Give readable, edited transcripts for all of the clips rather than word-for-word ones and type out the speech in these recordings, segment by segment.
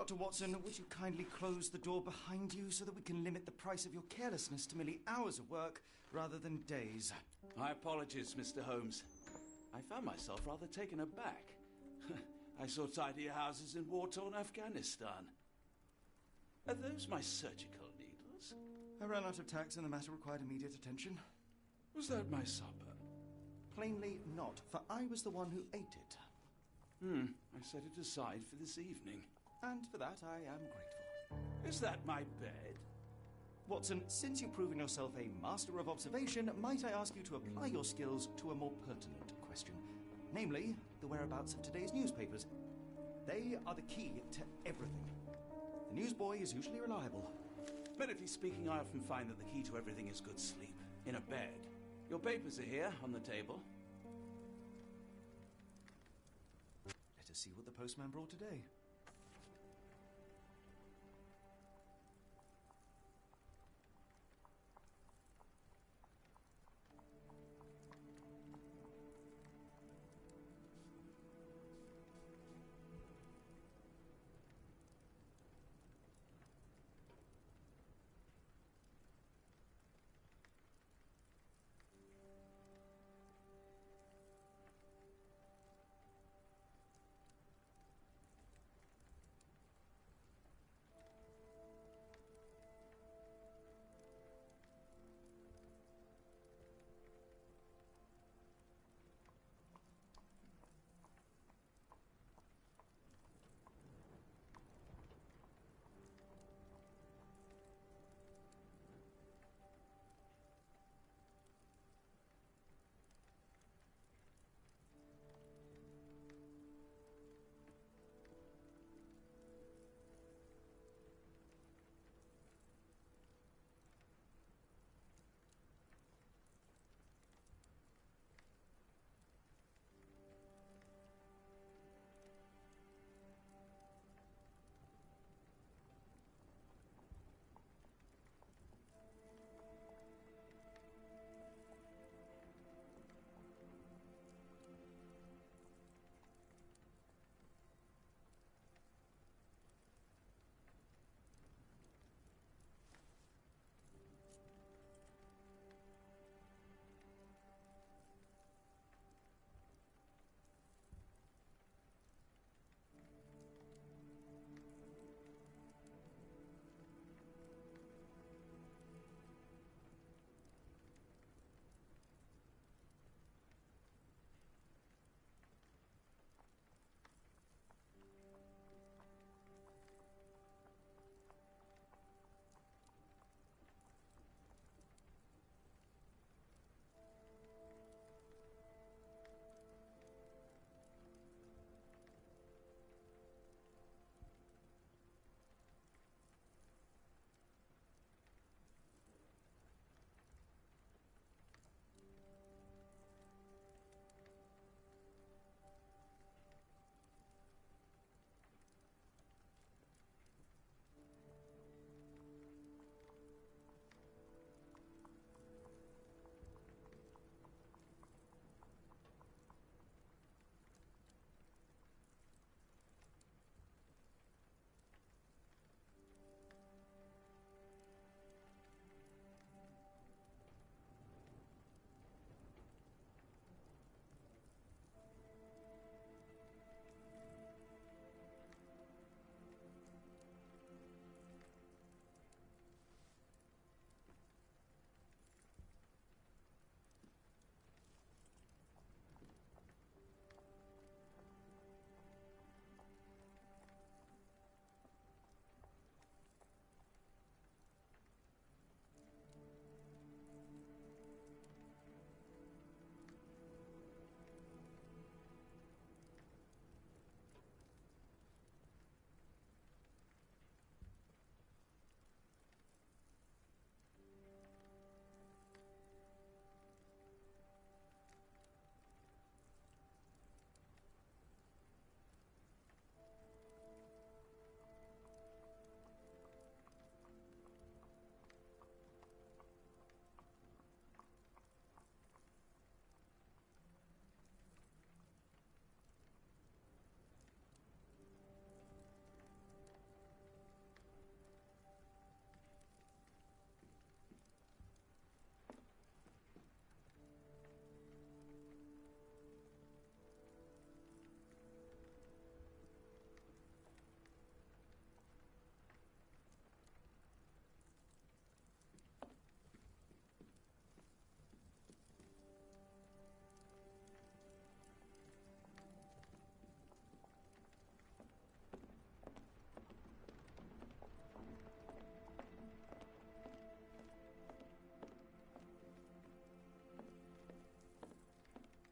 Dr. Watson, would you kindly close the door behind you so that we can limit the price of your carelessness to merely hours of work rather than days? My apologies, Mr. Holmes. I found myself rather taken aback. I saw tidier houses in war-torn Afghanistan. Are those my surgical needles? I ran out of tacks and the matter required immediate attention. Was that my supper? Plainly not, for I was the one who ate it. I set it aside for this evening. And for that I am grateful. Is that my bed? Watson, since you've proven yourself a master of observation, might I ask you to apply your skills to a more pertinent question? Namely, the whereabouts of today's newspapers. They are the key to everything. The newsboy is usually reliable. Medically speaking, I often find that the key to everything is good sleep. In a bed. Your papers are here, on the table. Let us see what the postman brought today.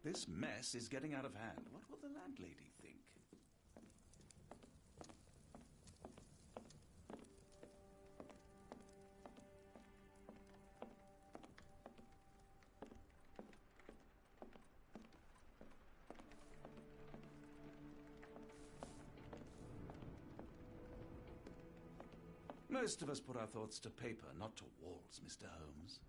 This mess is getting out of hand. What will the landlady think? Most of us put our thoughts to paper, not to walls, Mr. Holmes.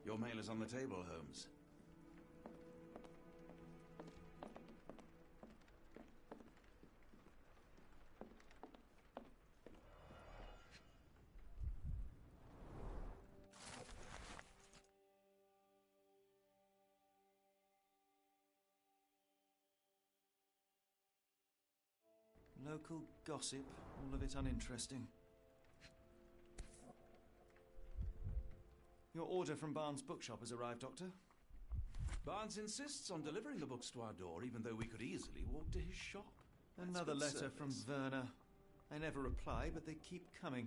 Your mail is on the table, Holmes. Local gossip, all of it uninteresting. Your order from Barnes' bookshop has arrived, Doctor. Barnes insists on delivering the books to our door, even though we could easily walk to his shop. Another letter from Werner. I never reply, but they keep coming.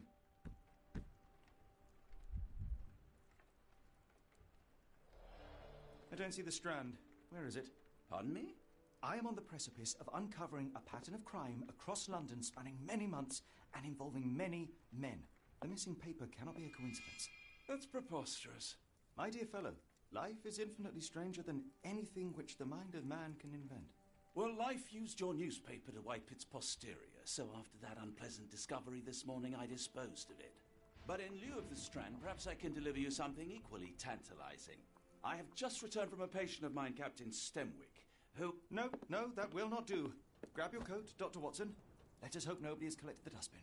I don't see the Strand. Where is it? Pardon me? I am on the precipice of uncovering a pattern of crime across London spanning many months and involving many men. The missing paper cannot be a coincidence. That's preposterous. My dear fellow, life is infinitely stranger than anything which the mind of man can invent. Well, life used your newspaper to wipe its posterior, so after that unpleasant discovery this morning, I disposed of it. But in lieu of the Strand, perhaps I can deliver you something equally tantalizing. I have just returned from a patient of mine, Captain Stemwick, who... No, that will not do. Grab your coat, Dr. Watson. Let us hope nobody has collected the dustbin.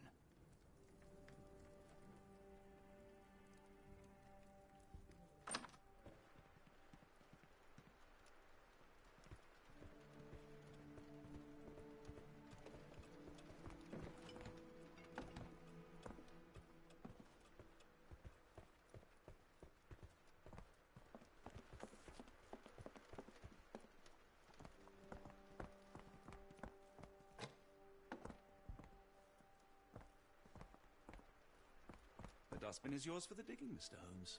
The dustbin is yours for the digging, Mr. Holmes.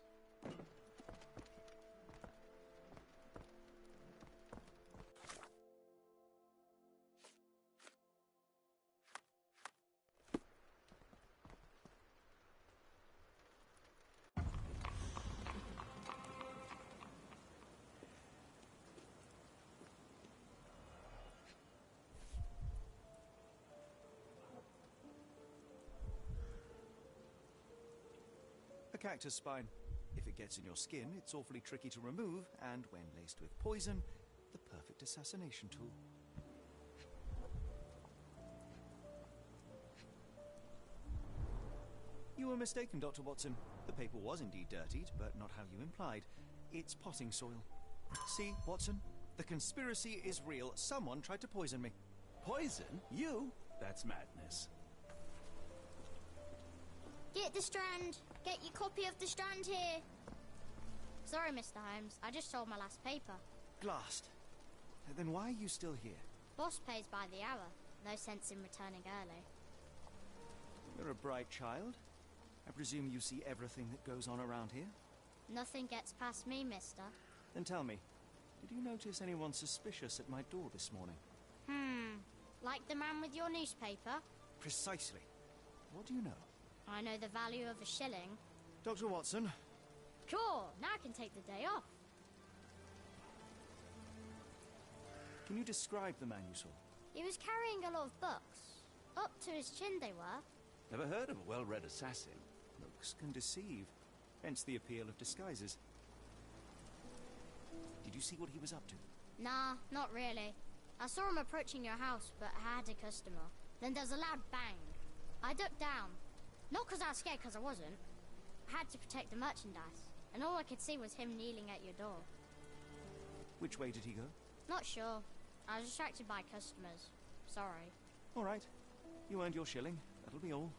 A cactus spine. If it gets in your skin, it's awfully tricky to remove, and when laced with poison, the perfect assassination tool. You were mistaken, Dr. Watson. The paper was indeed dirtied, but not how you implied. It's potting soil. See, Watson? The conspiracy is real. Someone tried to poison me. Poison? You? That's madness. Get the Strand! Get your copy of the Strand here! Sorry, Mr. Holmes. I just sold my last paper. Glassed. Then why are you still here? Boss pays by the hour. No sense in returning early. You're a bright child. I presume you see everything that goes on around here? Nothing gets past me, mister. Then tell me, did you notice anyone suspicious at my door this morning? Like the man with your newspaper? Precisely. What do you know? I know the value of a shilling. Dr. Watson? Sure, now I can take the day off. Can you describe the man you saw? He was carrying a lot of books. Up to his chin they were. Never heard of a well-read assassin. Looks can deceive. Hence the appeal of disguises. Did you see what he was up to? Nah, not really. I saw him approaching your house, but I had a customer. Then there was a loud bang. I ducked down. Not because I was scared, because I wasn't. I had to protect the merchandise. And all I could see was him kneeling at your door. Which way did he go? Not sure. I was distracted by customers. Sorry. All right. You earned your shilling. That'll be all.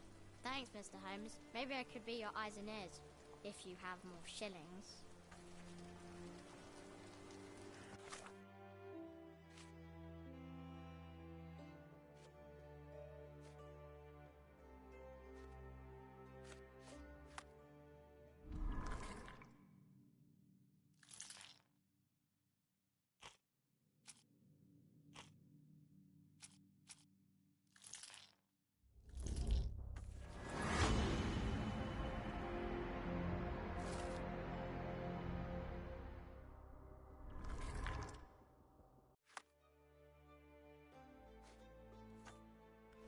Thanks, Mr. Holmes. Maybe I could be your eyes and ears, if you have more shillings.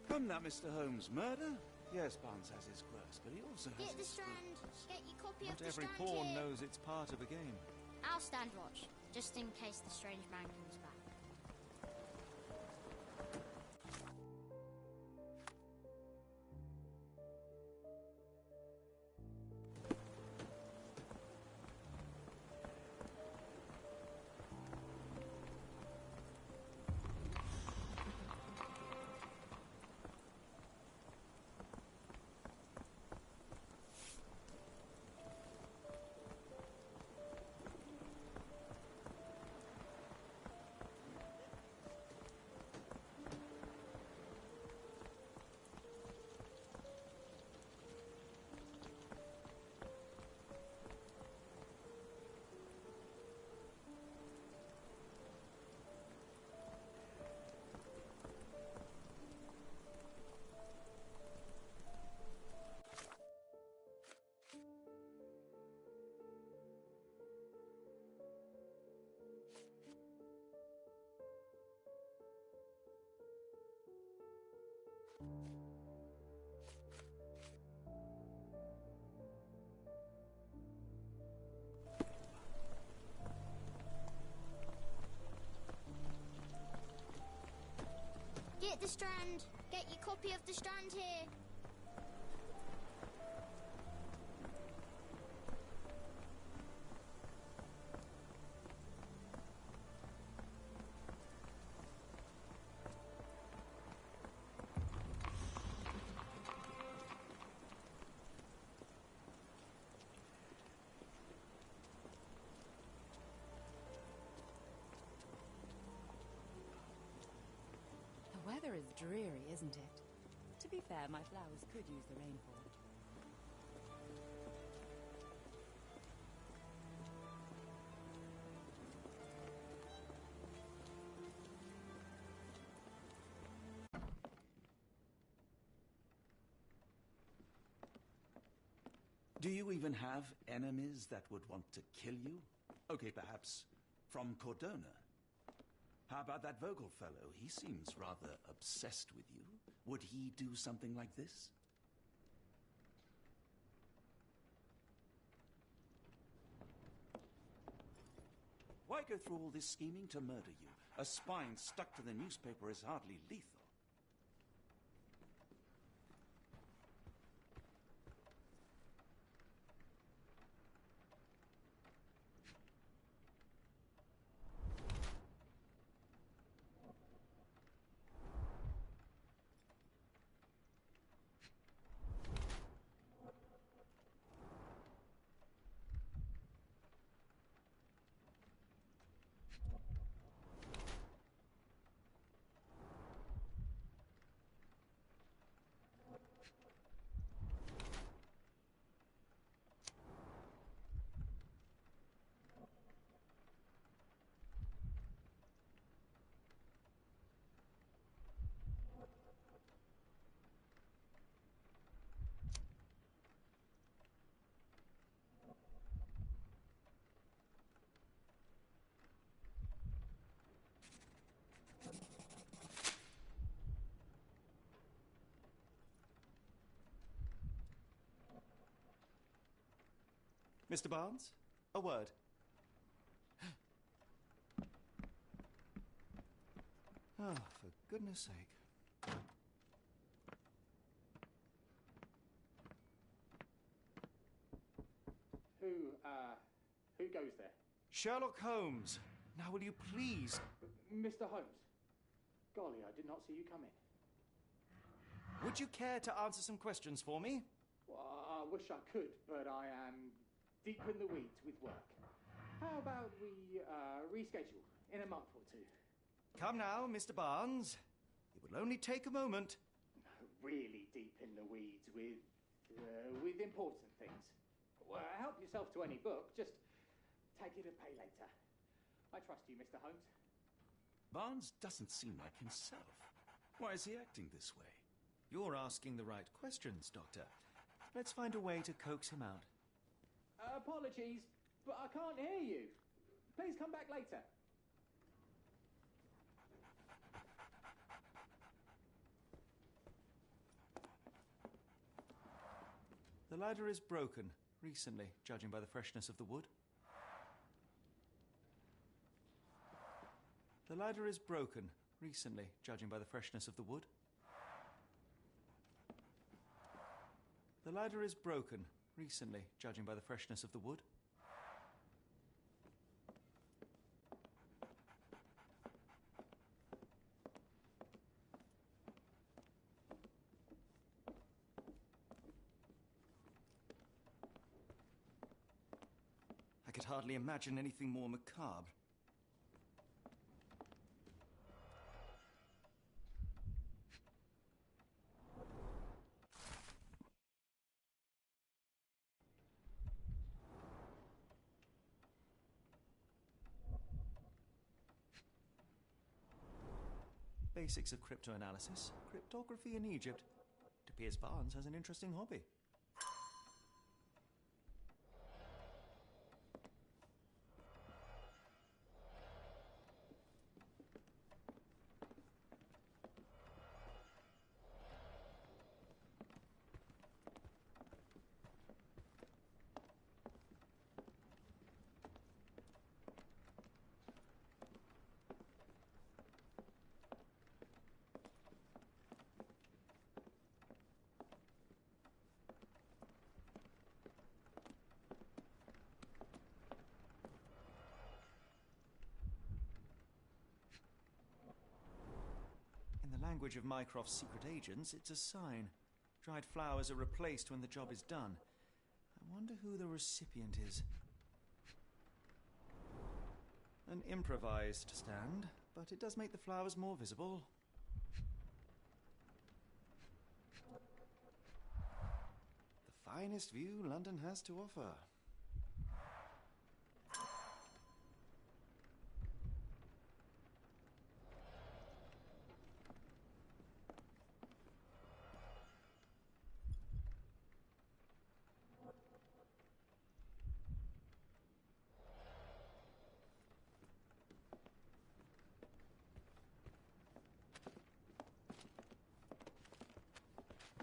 Come now, Mr. Holmes. Murder? Yes, Barnes has his quirks, but he also has Get the his Strand. Get your copy Not of the every Strand pawn here. knows it's part of a game. I'll stand watch, just in case the strange man comes back. Get the Strand. Get your copy of the Strand here. The weather is dreary, isn't it? To be fair, my flowers could use the rainfall. Do you even have enemies that would want to kill you? Okay, perhaps from Cordona. How about that Vogel fellow? He seems rather obsessed with you. Would he do something like this? Why go through all this scheming to murder you? A spine stuck to the newspaper is hardly lethal. Mr. Barnes, a word. Oh, for goodness sake. Who goes there? Sherlock Holmes. Now will you please... Mr. Holmes. Golly, I did not see you come in. Would you care to answer some questions for me? Well, I wish I could, but I am deep in the weeds with work. How about we reschedule in a month or two? Come now, Mr. Barnes. It will only take a moment. Really deep in the weeds with important things. Well, help yourself to any book. Just take it and pay later. I trust you, Mr. Holmes. Barnes doesn't seem like himself. Why is he acting this way? You're asking the right questions, Doctor. Let's find a way to coax him out. Apologies, but I can't hear you. Please come back later. The ladder is broken, recently, judging by the freshness of the wood. The ladder is broken, recently, judging by the freshness of the wood. The ladder is broken, recently, judging by the freshness of the wood. I could hardly imagine anything more macabre. Basics of cryptoanalysis, cryptography in Egypt. It appears Barnes has an interesting hobby. In the language of Mycroft's secret agents, it's a sign. Dried flowers are replaced when the job is done. I wonder who the recipient is. An improvised stand, but it does make the flowers more visible. The finest view London has to offer.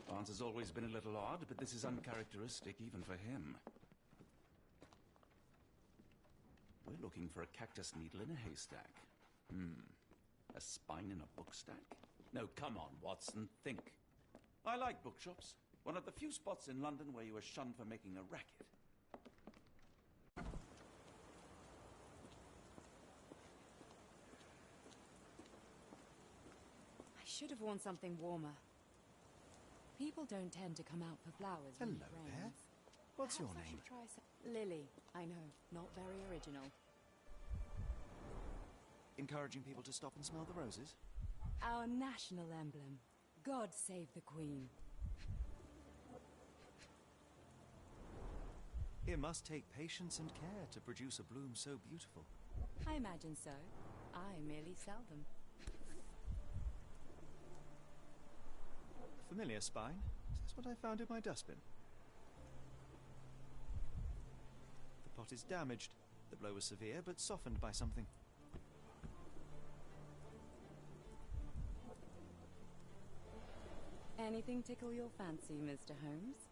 Barnes has always been a little odd, but this is uncharacteristic even for him. We're looking for a cactus needle in a haystack. A spine in a book stack? No, come on, Watson, think. I like bookshops. One of the few spots in London where you are shunned for making a racket. I should have worn something warmer. People don't tend to come out for flowers when it Hello rains. there. What's your Perhaps I name? should try Lily. I know, not very original. Encouraging people to stop and smell the roses? Our national emblem. God save the Queen. It must take patience and care to produce a bloom so beautiful. I imagine so. I merely sell them. Familiar spine? Is this what I found in my dustbin? The pot is damaged. The blow was severe, but softened by something. Anything tickle your fancy, Mr. Holmes?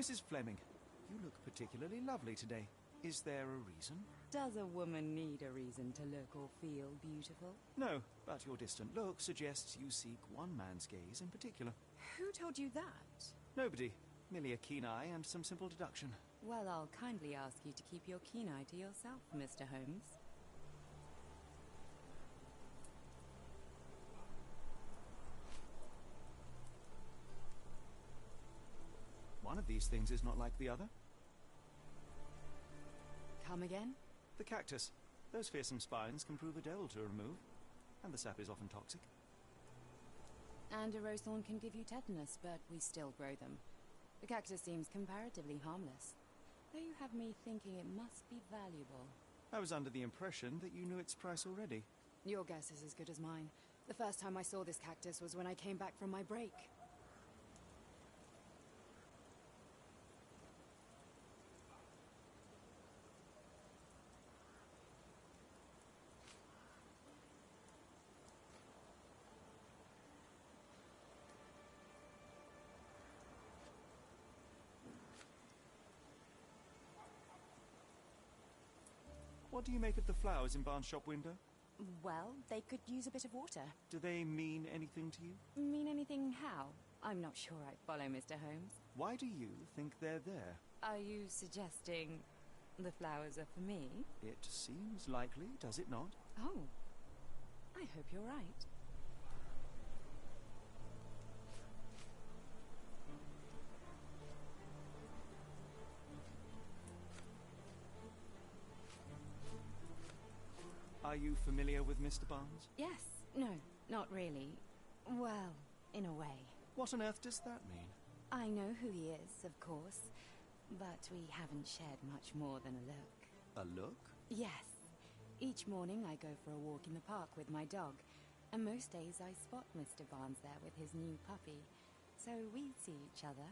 Mrs. Fleming, you look particularly lovely today. Is there a reason? Does a woman need a reason to look or feel beautiful? No, but your distant look suggests you seek one man's gaze in particular. Who told you that? Nobody. Merely a keen eye and some simple deduction. Well, I'll kindly ask you to keep your keen eye to yourself, Mr. Holmes. One of these things is not like the other. Come again? The cactus. Those fearsome spines can prove a devil to remove, and the sap is often toxic. And a rose thorn can give you tetanus, but we still grow them. The cactus seems comparatively harmless, though you have me thinking it must be valuable. I was under the impression that you knew its price already. Your guess is as good as mine. The first time I saw this cactus was when I came back from my break. What do you make of the flowers in Barnes' shop window? Well, they could use a bit of water. Do they mean anything to you? Mean anything how? I'm not sure I follow, Mr. Holmes. Why do you think they're there? Are you suggesting the flowers are for me? It seems likely, does it not? Oh, I hope you're right. Are you familiar with Mr. Barnes? Yes. No, not really. Well, in a way. What on earth does that mean? I know who he is, of course, but we haven't shared much more than a look. A look? Yes. Each morning I go for a walk in the park with my dog, and most days I spot Mr. Barnes there with his new puppy, so we see each other.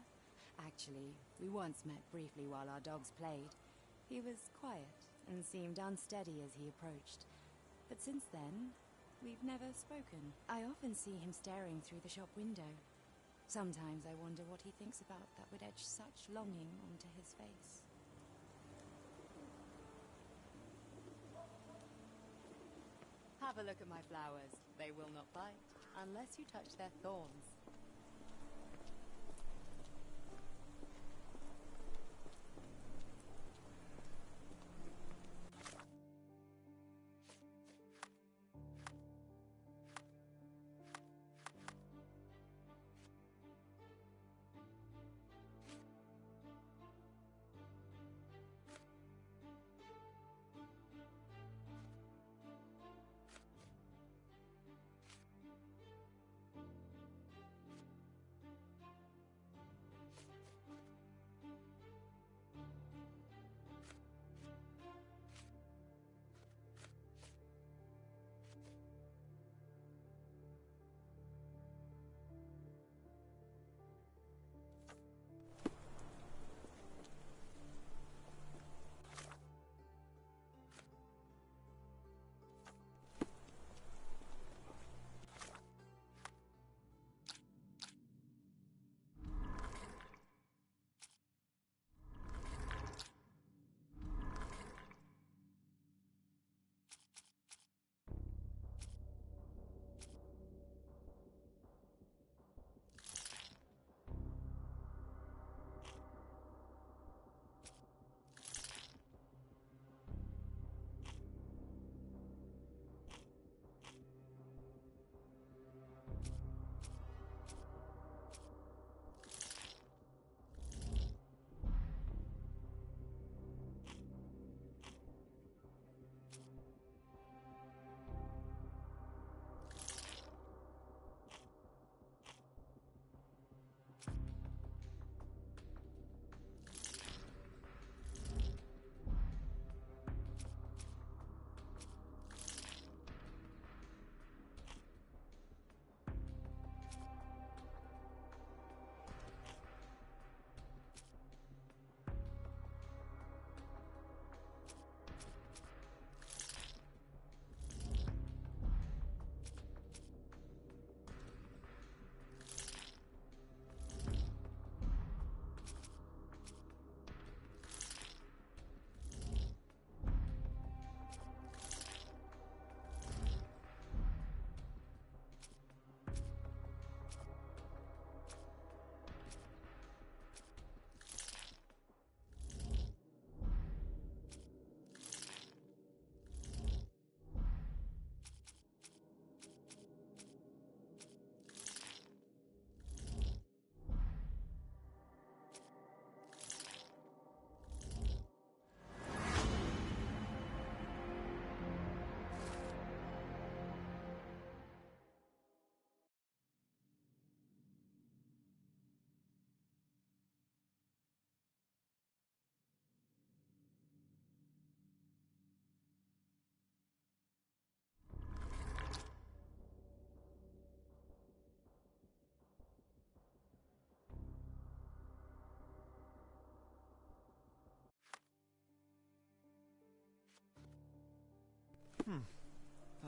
Actually, we once met briefly while our dogs played. He was quiet and seemed unsteady as he approached, but since then, we've never spoken. I often see him staring through the shop window. Sometimes I wonder what he thinks about that would etch such longing onto his face. Have a look at my flowers. They will not bite, unless you touch their thorns.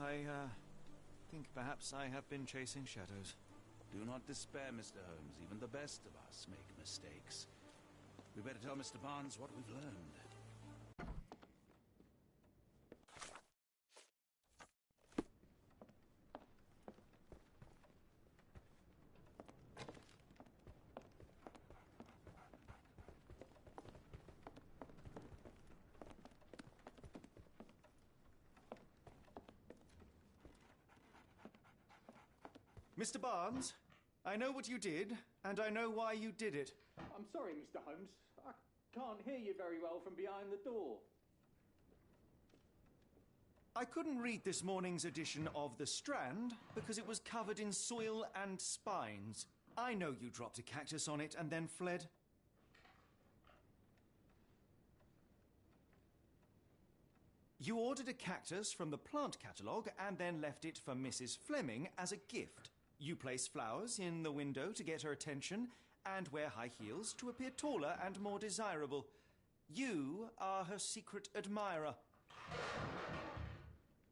I think perhaps I have been chasing shadows. Do not despair, Mr. Holmes. Even the best of us make mistakes. We better tell Mr. Barnes what we've learned. Mr. Barnes, I know what you did, and I know why you did it. I'm sorry, Mr. Holmes. I can't hear you very well from behind the door. I couldn't read this morning's edition of The Strand because it was covered in soil and spines. I know you dropped a cactus on it and then fled. You ordered a cactus from the plant catalogue and then left it for Mrs. Fleming as a gift. You place flowers in the window to get her attention and wear high heels to appear taller and more desirable. You are her secret admirer.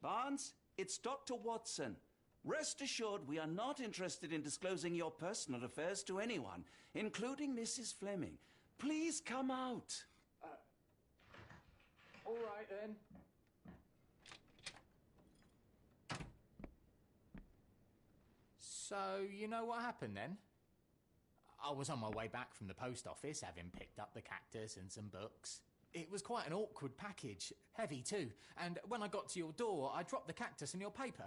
Barnes, it's Dr. Watson. Rest assured we are not interested in disclosing your personal affairs to anyone, including Mrs. Fleming. Please come out. All right, then. So, you know what happened then? I was on my way back from the post office, having picked up the cactus and some books. It was quite an awkward package, heavy too, and when I got to your door, I dropped the cactus and your paper.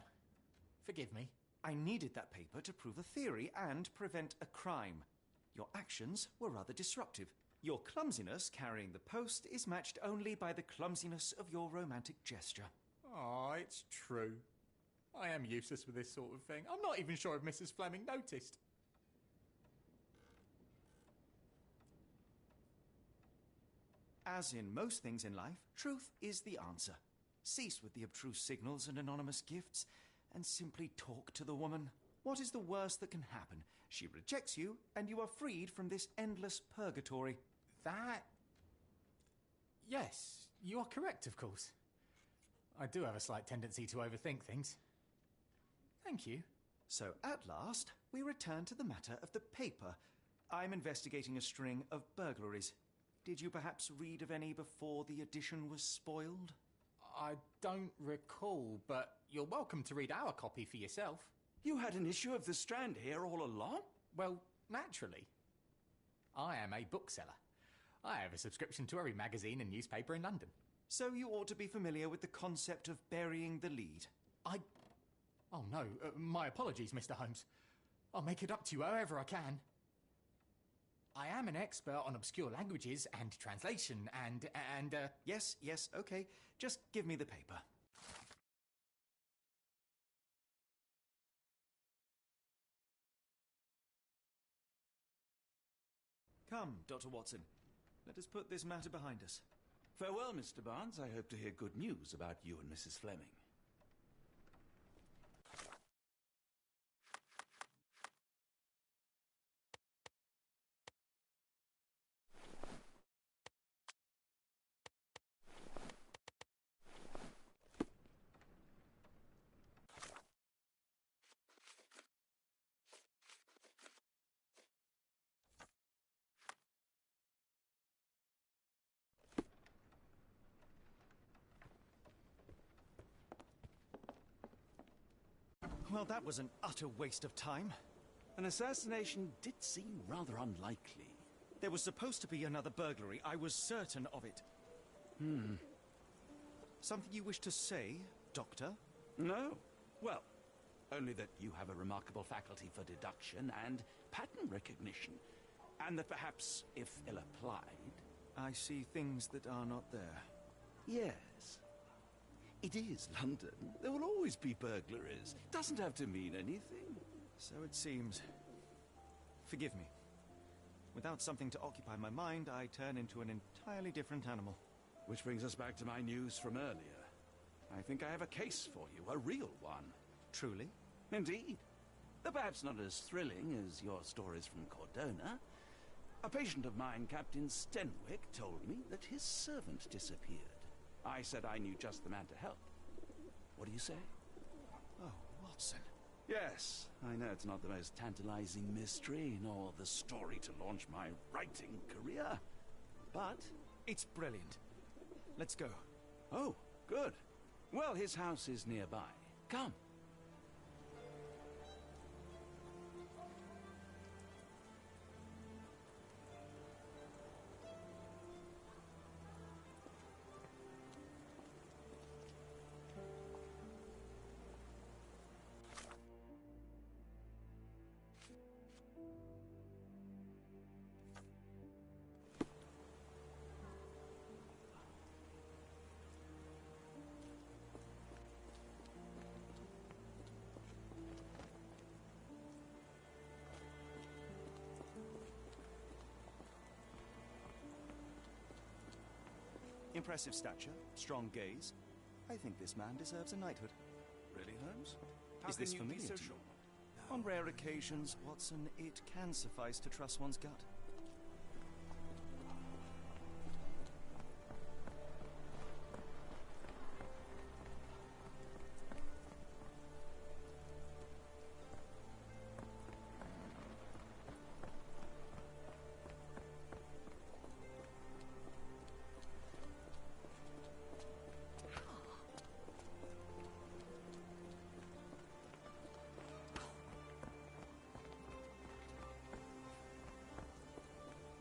Forgive me. I needed that paper to prove a theory and prevent a crime. Your actions were rather disruptive. Your clumsiness carrying the post is matched only by the clumsiness of your romantic gesture. Oh, it's true. I am useless with this sort of thing. I'm not even sure if Mrs. Fleming noticed. As in most things in life, truth is the answer. Cease with the abstruse signals and anonymous gifts, and simply talk to the woman. What is the worst that can happen? She rejects you, and you are freed from this endless purgatory. That... Yes, you are correct, of course. I do have a slight tendency to overthink things. Thank you. So, at last, we return to the matter of the paper. I'm investigating a string of burglaries. Did you perhaps read of any before the edition was spoiled? I don't recall, but you're welcome to read our copy for yourself. You had an issue of The Strand here all along? Well, naturally. I am a bookseller. I have a subscription to every magazine and newspaper in London. So you ought to be familiar with the concept of burying the lead. Oh no, my apologies, Mr. Holmes. I'll make it up to you however I can. I am an expert on obscure languages and translation and... Yes, okay. Just give me the paper. Come, Dr. Watson. Let us put this matter behind us. Farewell, Mr. Barnes. I hope to hear good news about you and Mrs. Fleming. Well, that was an utter waste of time. An assassination did seem rather unlikely. There was supposed to be another burglary. I was certain of it. Something you wish to say, Doctor? No. Well, only that you have a remarkable faculty for deduction and pattern recognition. And that perhaps, if ill-applied... I see things that are not there. Yes. It is London. There will always be burglaries. Doesn't have to mean anything. So it seems. Forgive me. Without something to occupy my mind, I turn into an entirely different animal. Which brings us back to my news from earlier. I think I have a case for you, a real one. Truly? Indeed. Though perhaps not as thrilling as your stories from Cordona. A patient of mine, Captain Stenwick, told me that his servant disappeared. I said I knew just the man to help. What do you say? Oh, Watson. Yes, I know it's not the most tantalizing mystery, nor the story to launch my writing career, but... It's brilliant. Let's go. Oh, good. Well, his house is nearby. Come. Impressive stature, strong gaze. I think this man deserves a knighthood. Really, Holmes? Is this familiar to you? On rare occasions, Watson, it can suffice to trust one's gut.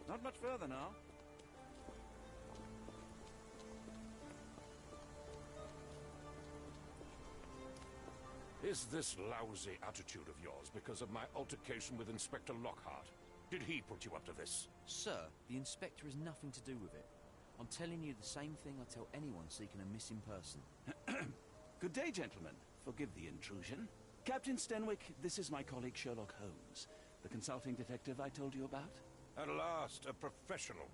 Not much further now. Is this lousy attitude of yours because of my altercation with Inspector Lockhart? Did he put you up to this? Sir, the Inspector has nothing to do with it. I'm telling you the same thing I tell anyone seeking a missing person. Good day, gentlemen. Forgive the intrusion. Captain Stenwick, this is my colleague Sherlock Holmes, the consulting detective I told you about. At last, a professional.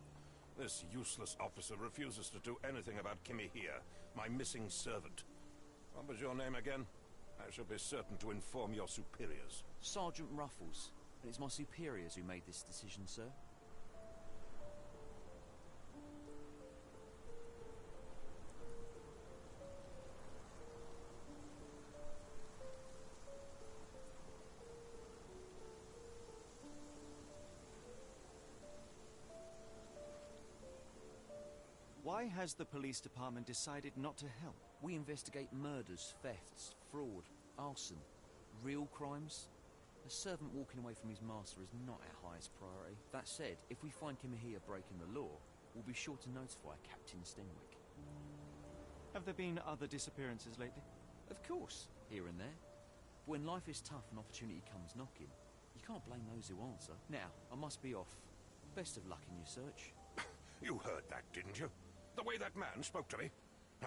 This useless officer refuses to do anything about Kimmy here, my missing servant. What was your name again? I shall be certain to inform your superiors. Sergeant Ruffles. And it's my superiors who made this decision, sir. Why has the police department decided not to help? We investigate murders, thefts, fraud, arson, real crimes. A servant walking away from his master is not our highest priority. That said, if we find Kimahia breaking the law, we'll be sure to notify Captain Stenwick. Have there been other disappearances lately? Of course, here and there. But when life is tough and opportunity comes knocking, you can't blame those who answer. Now, I must be off. Best of luck in your search. You heard that, didn't you? The way that man spoke to me.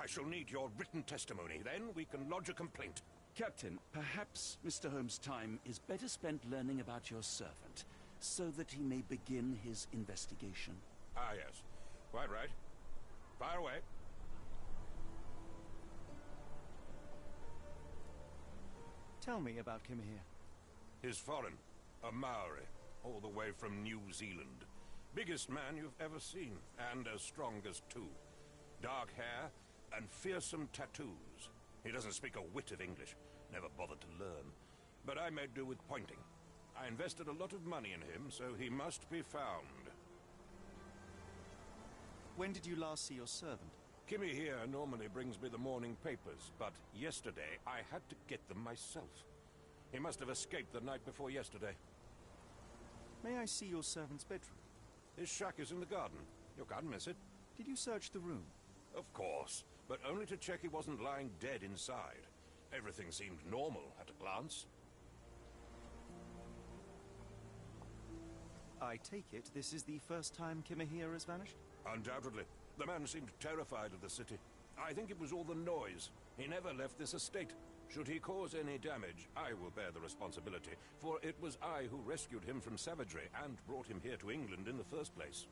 I shall need your written testimony, then we can lodge a complaint. Captain, perhaps Mr. Holmes' time is better spent learning about your servant, so that he may begin his investigation. Ah, yes. Quite right. Fire away. Tell me about Kimahia. He's foreign. A Maori. All the way from New Zealand. Biggest man you've ever seen, and as strong as two. Dark hair and fearsome tattoos. He doesn't speak a whit of English. Never bothered to learn. But I made do with pointing. I invested a lot of money in him, so he must be found. When did you last see your servant? Kimmy here normally brings me the morning papers, but yesterday I had to get them myself. He must have escaped the night before yesterday. May I see your servant's bedroom? His shack is in the garden. You can't miss it. Did you search the room? Of course, but only to check he wasn't lying dead inside. Everything seemed normal at a glance. I take it this is the first time Kimahia has vanished? Undoubtedly. The man seemed terrified of the city. I think it was all the noise. He never left this estate. Should he cause any damage, I will bear the responsibility, for it was I who rescued him from savagery and brought him here to England in the first place.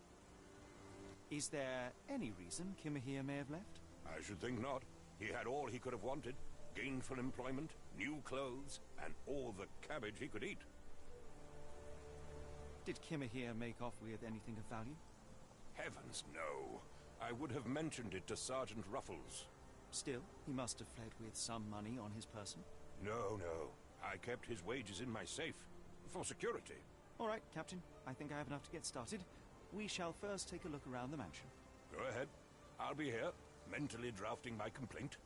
Is there any reason Kimahia may have left? I should think not. He had all he could have wanted. Gainful employment, new clothes, and all the cabbage he could eat. Did Kimahia make off with anything of value? Heavens, no. I would have mentioned it to Sergeant Ruffles. Still, he must have fled with some money on his person. No. I kept his wages in my safe. For security. All right, Captain. I think I have enough to get started. We shall first take a look around the mansion. Go ahead. I'll be here, mentally drafting my complaint.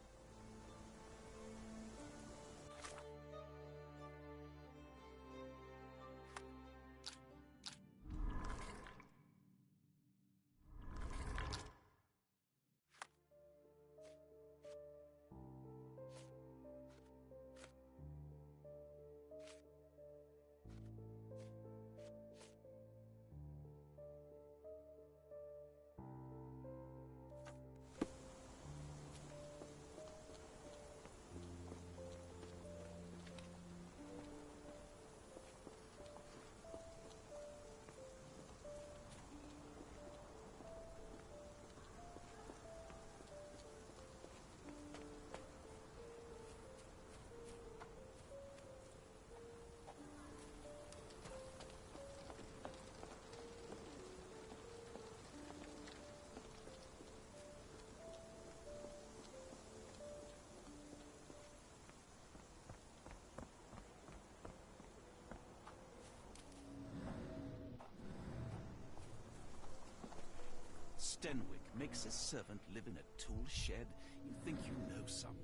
Stenwick makes a servant live in a tool shed? You think you know someone?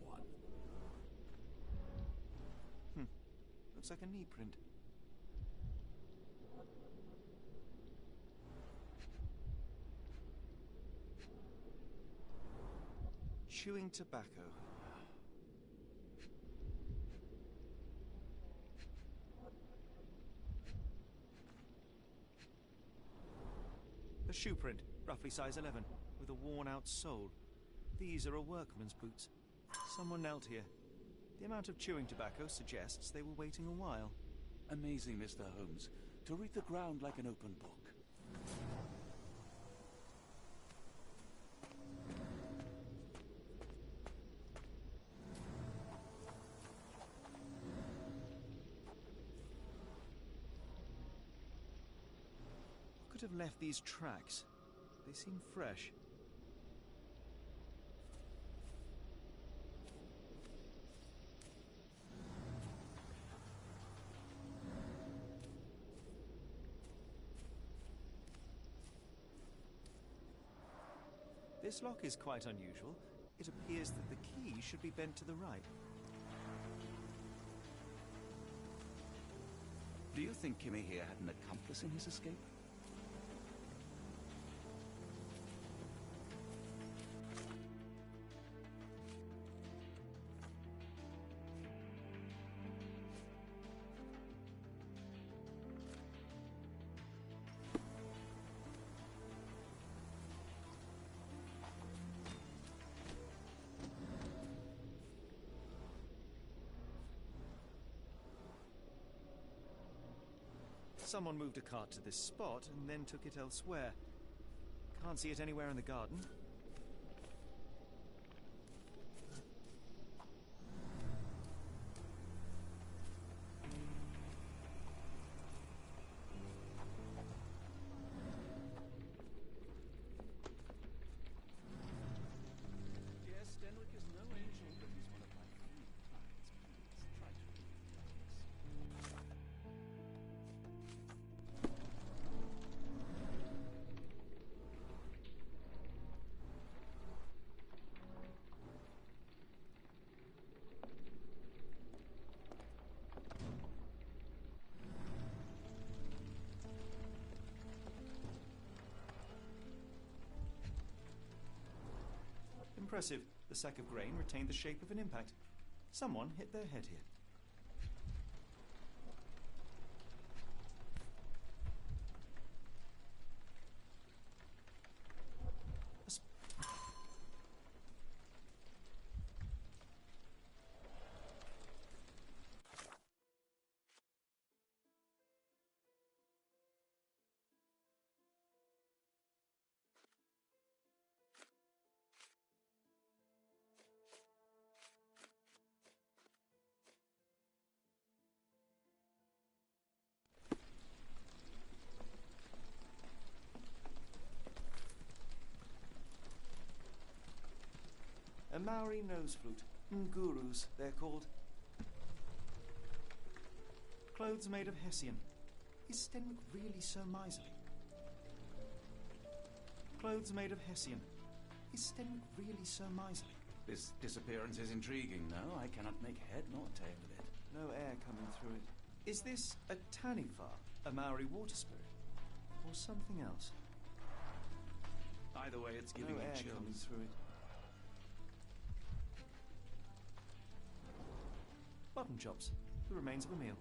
Looks like a knee print. Chewing tobacco. A shoe print, roughly size 11, with a worn-out sole. These are a workman's boots. Someone knelt here. The amount of chewing tobacco suggests they were waiting a while. Amazing, Mr. Holmes. To read the ground like an open book. Could have left these tracks. They seem fresh. This lock is quite unusual. It appears that the key should be bent to the right. Do you think Kimmy here had an accomplice in his escape? Someone moved a cart to this spot and then took it elsewhere. Can't see it anywhere in the garden. Yes, Stenwick is no angel, but he's one of my few clients. Please, try to read this. Impressive. The sack of grain retained the shape of an impact. Someone hit their head here. A Maori nose flute. Ngurus, they're called. Clothes made of Hessian. Is Stenwick really so miserly? Clothes made of Hessian. Is Stenwick really so miserly? This disappearance is intriguing, no? I cannot make head nor tail of it. No air coming through it. Is this a Taniwha, a Maori water spirit? Or something else? Either way, it's giving No me air coming chills. through it. Mutton chops. The remains of a meal.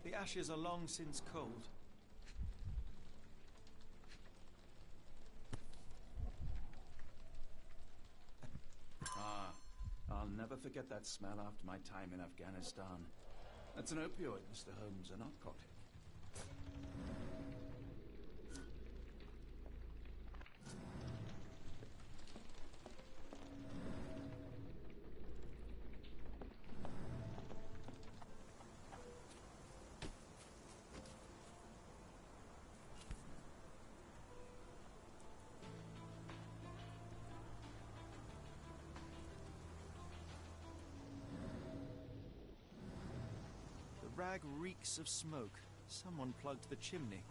The ashes are long since cold. Ah, I'll never forget that smell after my time in Afghanistan. That's an opioid, Mr. Holmes, a narcotic. The rag reeks of smoke. Someone plugged the chimney.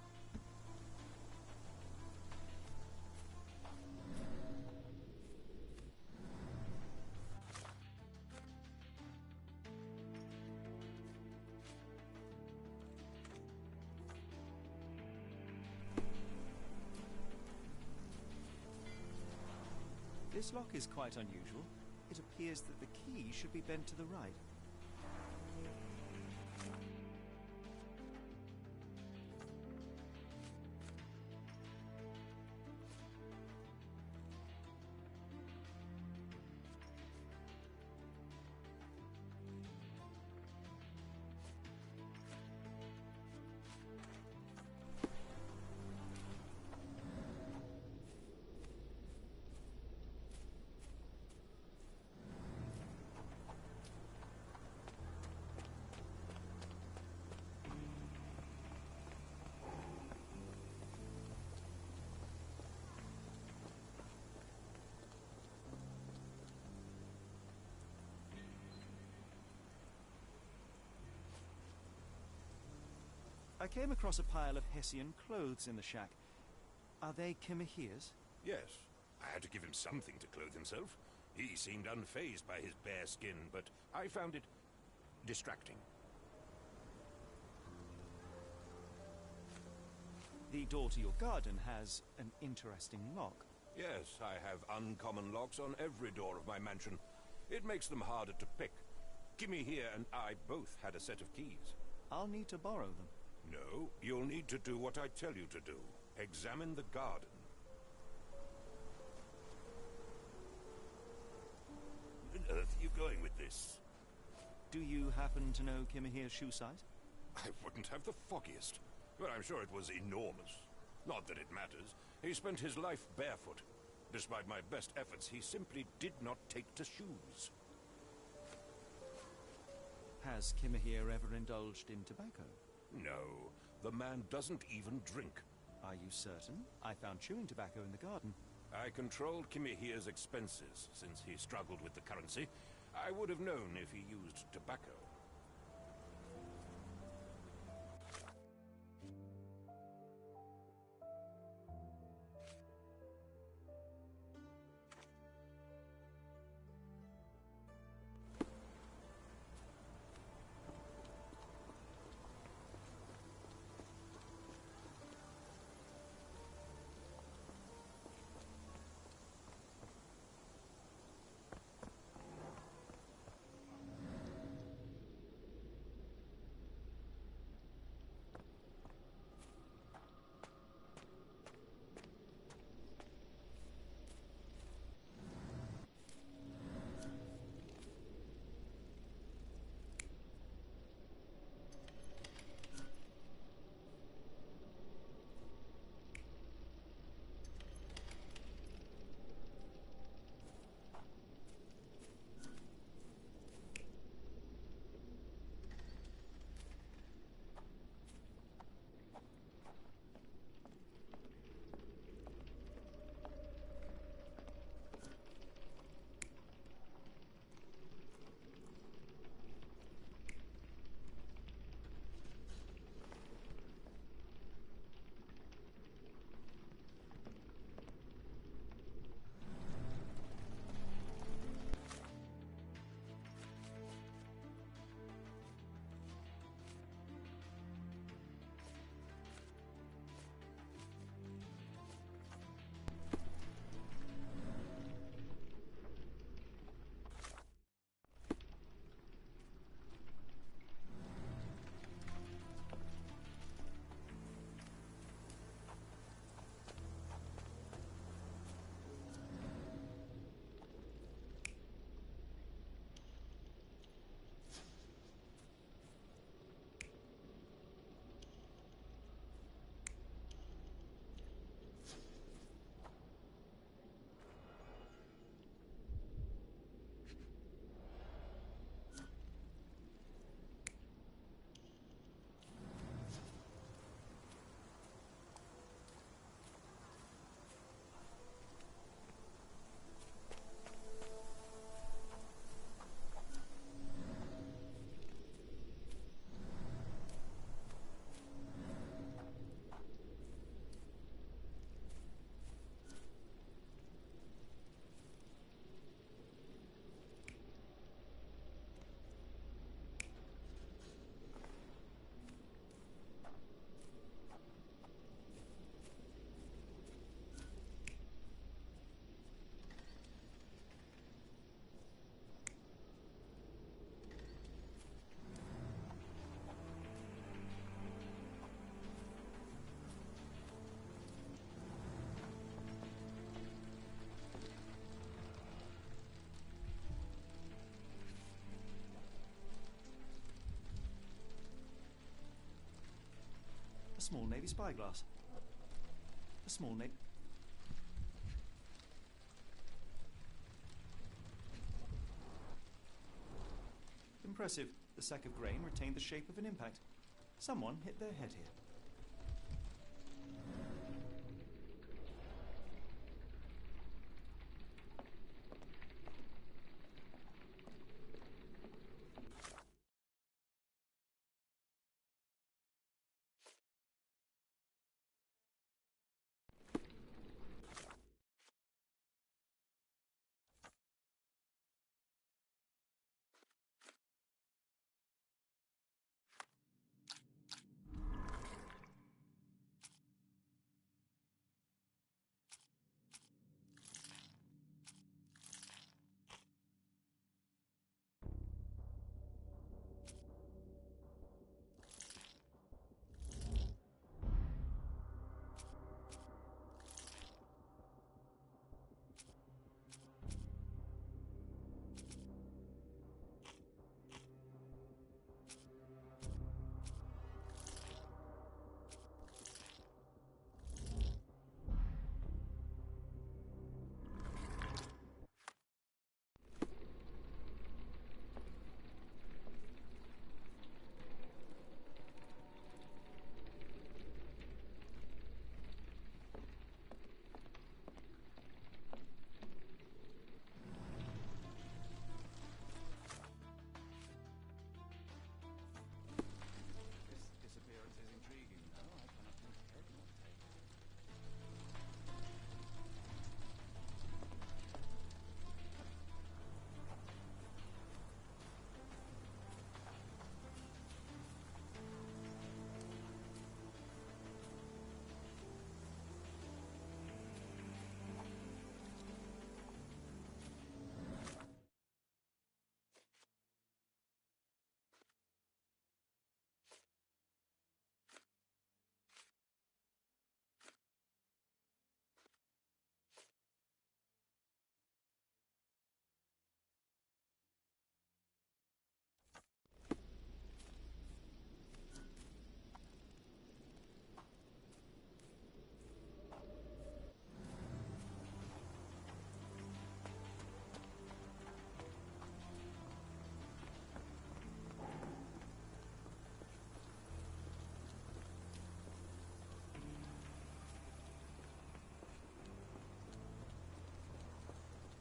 This lock is quite unusual. It appears that the key should be bent to the right. I came across a pile of Hessian clothes in the shack. Are they Kimahia's? Yes. I had to give him something to clothe himself. He seemed unfazed by his bare skin, but I found it distracting. The door to your garden has an interesting lock. Yes, I have uncommon locks on every door of my mansion. It makes them harder to pick. Kimmy here and I both had a set of keys. I'll need to borrow them. No, you'll need to do what I tell you to do. Examine the garden. Where on earth are you going with this? Do you happen to know Kimahia's shoe size? I wouldn't have the foggiest. But I'm sure it was enormous. Not that it matters. He spent his life barefoot. Despite my best efforts, he simply did not take to shoes. Has Kimahia ever indulged in tobacco? No, the man doesn't even drink. Are you certain? I found chewing tobacco in the garden. I controlled Kimihia's expenses since he struggled with the currency. I would have known if he used tobacco. small navy spyglass. A small navy... Impressive. The sack of grain retained the shape of an impact. Someone hit their head here.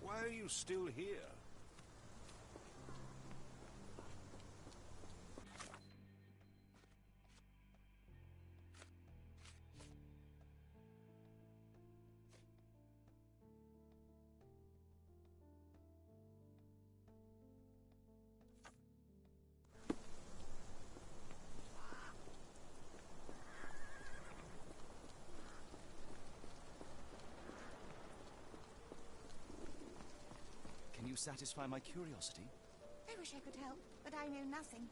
Why are you still here? Can you satisfy my curiosity? I wish I could help, but I know nothing.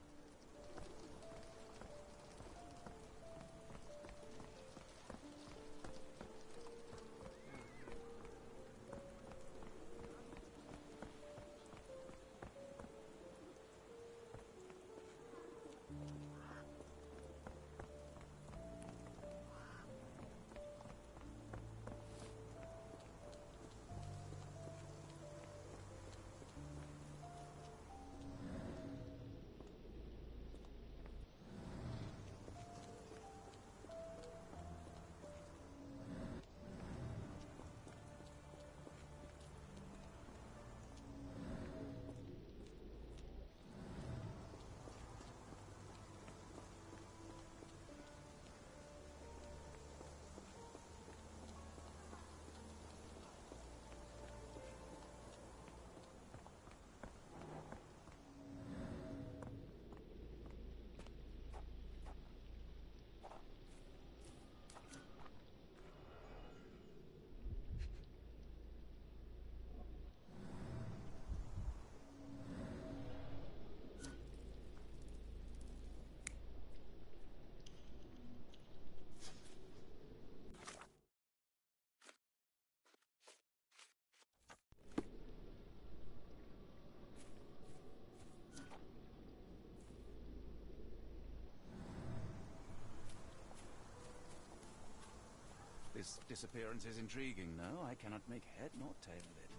This disappearance is intriguing. No, I cannot make head nor tail of it.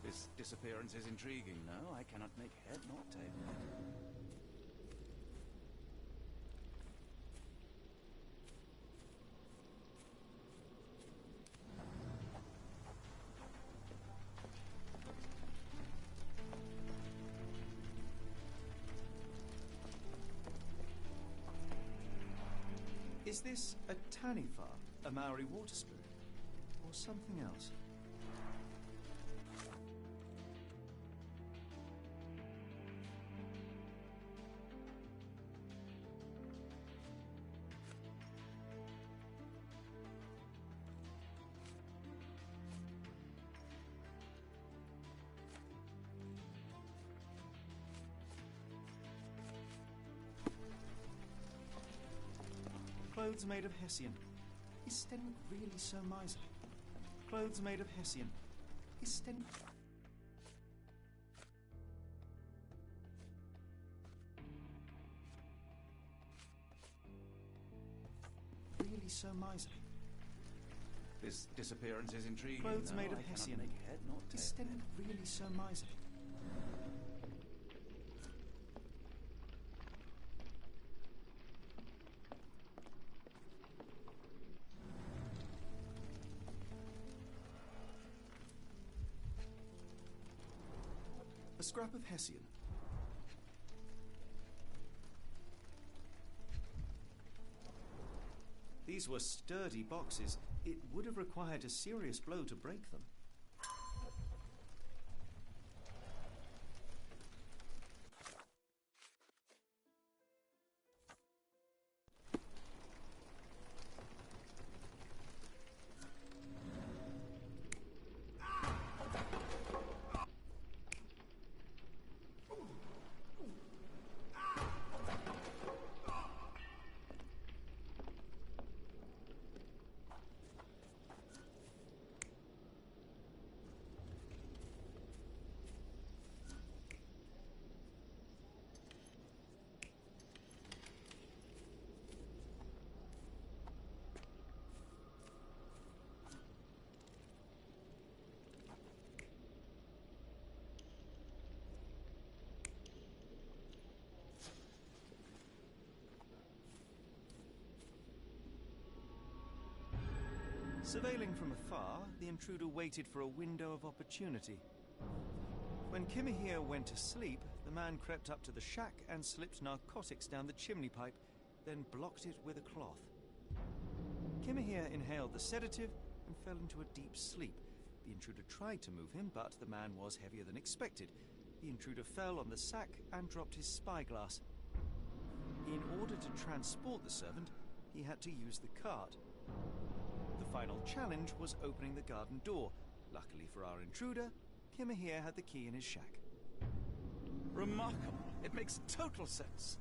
This disappearance is intriguing. No, I cannot make head nor tail of it. Is this a Tanifa, a Maori water spirit, or something else? Clothes made of Hessian. Is Sten really so miserly? Clothes made of Hessian. Is Sten... really so miserly? This disappearance is intriguing. Clothes No, made of I cannot Hessian. make head nor tail. Is Sten really so miserly? A scrap of Hessian. These were sturdy boxes. It would have required a serious blow to break them. Surveilling from afar, the intruder waited for a window of opportunity. When Kimahir went to sleep, the man crept up to the shack and slipped narcotics down the chimney pipe, then blocked it with a cloth. Kimahir inhaled the sedative and fell into a deep sleep. The intruder tried to move him, but the man was heavier than expected. The intruder fell on the sack and dropped his spyglass. In order to transport the servant, he had to use the cart. The final challenge was opening the garden door. Luckily for our intruder, Kimahir had the key in his shack. Remarkable. It makes total sense.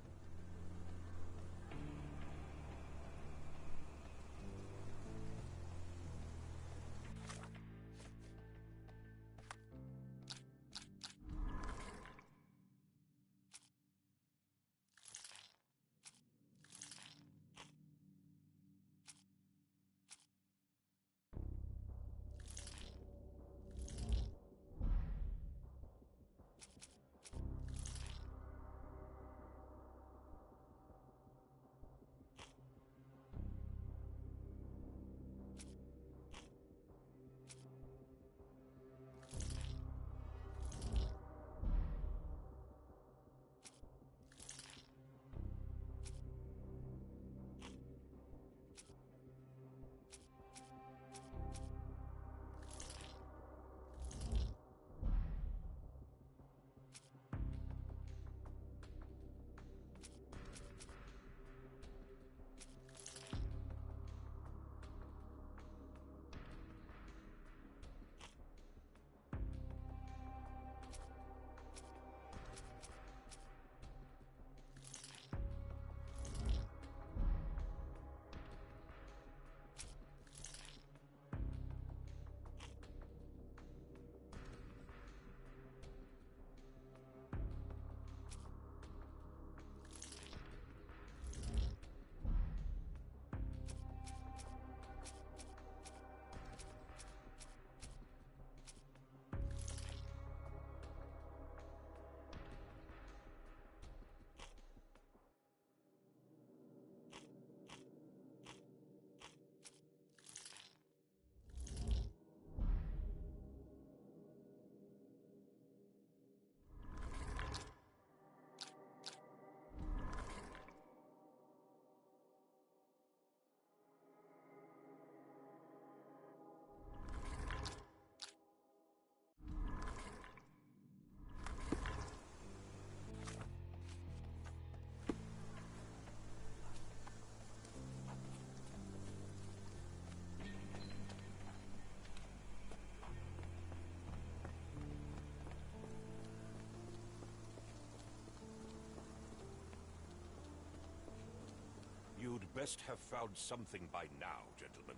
best have found something by now, gentlemen.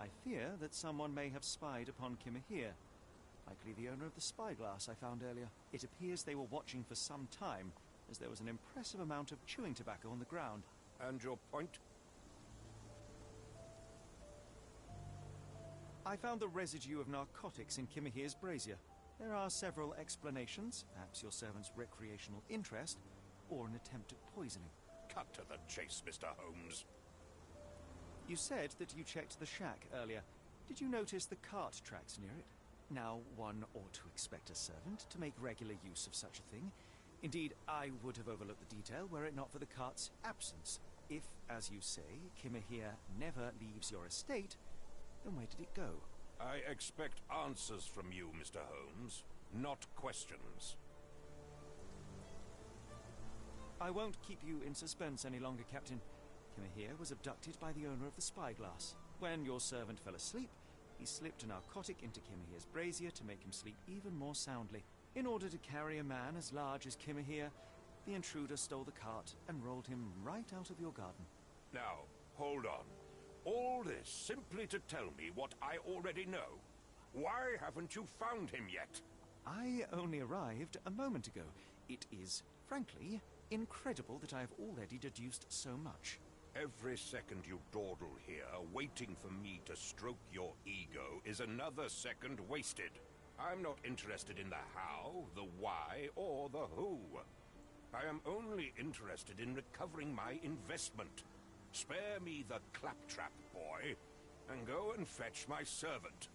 I fear that someone may have spied upon Kimahir. Likely the owner of the spyglass I found earlier. It appears they were watching for some time, as there was an impressive amount of chewing tobacco on the ground. And your point? I found the residue of narcotics in Kimahir's brazier. There are several explanations, perhaps your servant's recreational interest, or an attempt at poisoning. Cut to the chase, Mr. Holmes. You said that you checked the shack earlier. Did you notice the cart tracks near it? Now, one ought to expect a servant to make regular use of such a thing. Indeed, I would have overlooked the detail were it not for the cart's absence. If, as you say, Kimahir never leaves your estate, then where did it go? I expect answers from you, Mr. Holmes, not questions. I won't keep you in suspense any longer, Captain. Kimahir was abducted by the owner of the spyglass. When your servant fell asleep, he slipped a narcotic into Kimahir's brazier to make him sleep even more soundly. In order to carry a man as large as Kimahir, the intruder stole the cart and rolled him right out of your garden. Now, hold on. All this simply to tell me what I already know. Why haven't you found him yet? I only arrived a moment ago. It is, frankly, incredible that I have already deduced so much. Every second you dawdle here, waiting for me to stroke your ego, is another second wasted. I'm not interested in the how, the why, or the who. I am only interested in recovering my investment. Spare me the claptrap, boy, and go and fetch my servant.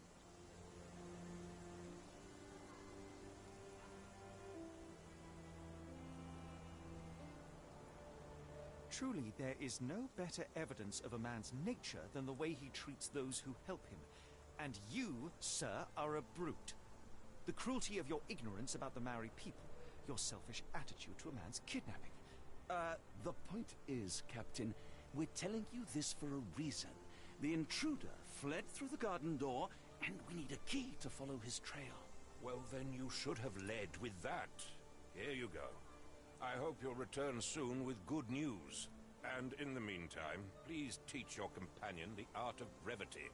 Truly, there is no better evidence of a man's nature than the way he treats those who help him. And you, sir, are a brute. The cruelty of your ignorance about the Maori people, your selfish attitude to a man's kidnapping. The point is, Captain, we're telling you this for a reason. The intruder fled through the garden door, and we need a key to follow his trail. Well, then you should have led with that. Here you go. I hope you'll return soon with good news. And in the meantime, please teach your companion the art of brevity.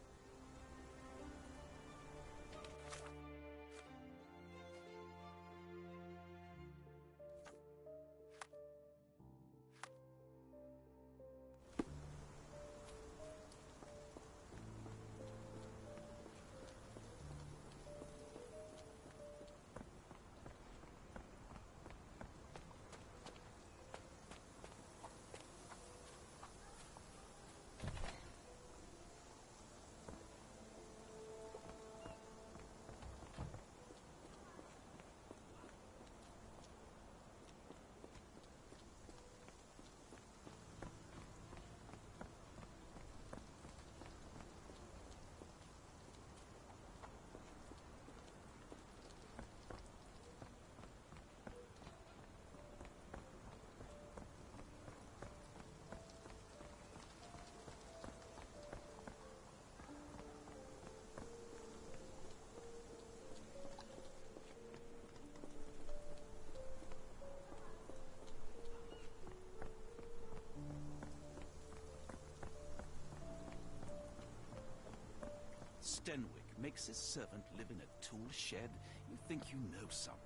Stenwick makes his servant live in a tool shed. You think you know someone.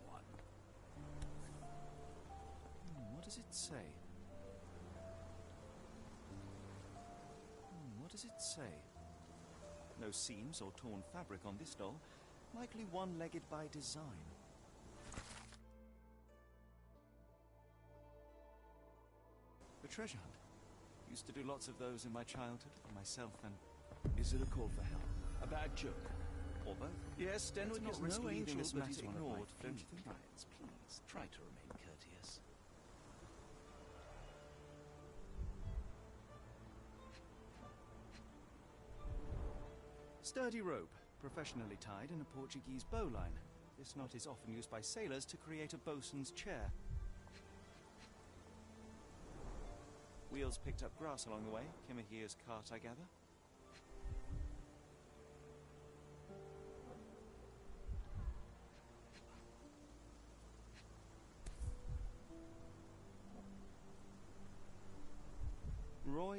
What does it say? What does it say? No seams or torn fabric on this doll. Likely one-legged by design. The treasure hunt. Used to do lots of those in my childhood for myself and... Is it a call for help? A bad joke? or both. Yes, Stenwick Let's is not risk no leaving angel, this but matter he's one of my ignored, don't you favorite think? clients. Please, try to remain courteous. Sturdy rope, professionally tied in a Portuguese bowline. This knot is often used by sailors to create a bosun's chair. Wheels picked up grass along the way. Kimahir's cart, I gather.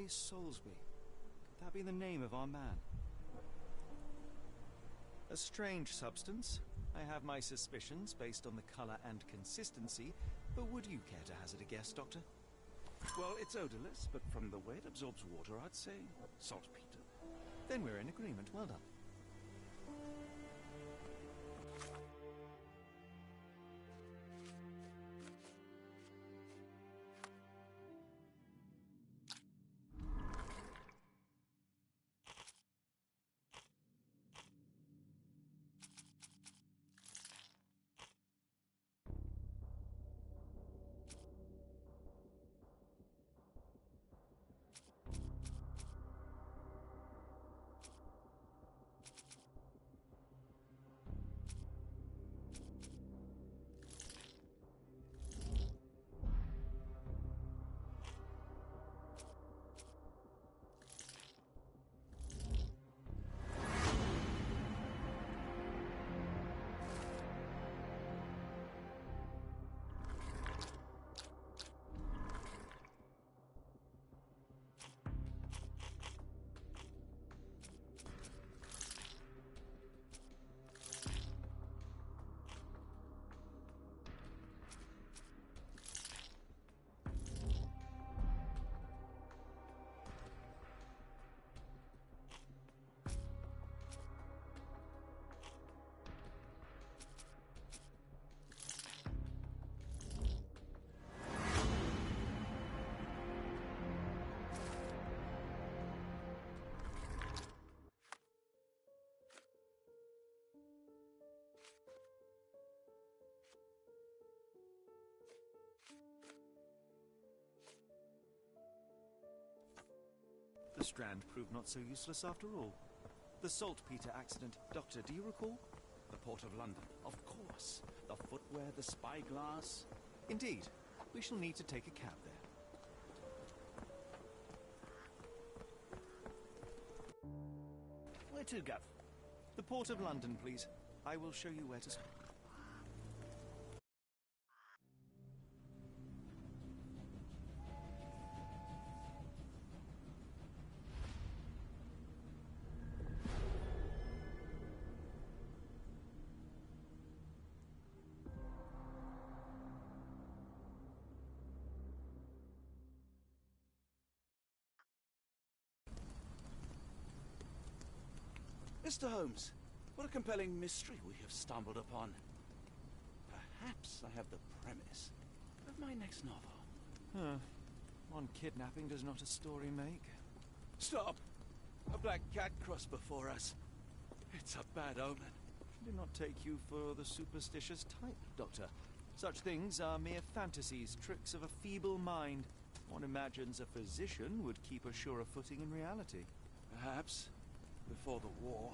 Roy Soulsby. Could that be the name of our man? A strange substance. I have my suspicions based on the colour and consistency, but would you care to hazard a guess, Doctor? Well, it's odorless, but from the way it absorbs water, I'd say saltpeter. Then we're in agreement. Well done. The strand proved not so useless after all. The saltpeter accident. Doctor, do you recall? The Port of London, of course. The footwear, the spyglass. Indeed. We shall need to take a cab there. Where to, Gav? The Port of London, please. I will show you where to stop. Mr. Holmes, what a compelling mystery we have stumbled upon. Perhaps I have the premise of my next novel. One kidnapping does not a story make. Stop! A black cat crossed before us. It's a bad omen. Do not take you for the superstitious type, Doctor. Such things are mere fantasies, tricks of a feeble mind. One imagines a physician would keep a surer footing in reality. Perhaps. Before the war,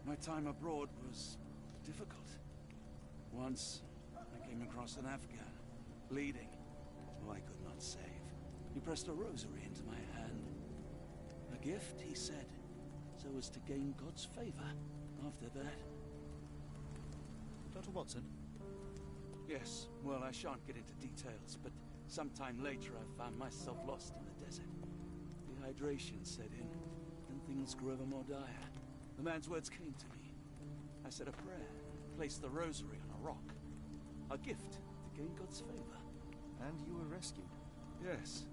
my time abroad was difficult. Once, I came across an Afghan, bleeding, who I could not save. He pressed a rosary into my hand. A gift, he said, so as to gain God's favor. After that... Dr. Watson? Yes, well, I shan't get into details, but sometime later I found myself lost in the desert. Dehydration set in. Things grew ever more dire. The man's words came to me. I said a prayer and placed the rosary on a rock. A gift to gain God's favor. And you were rescued? Yes.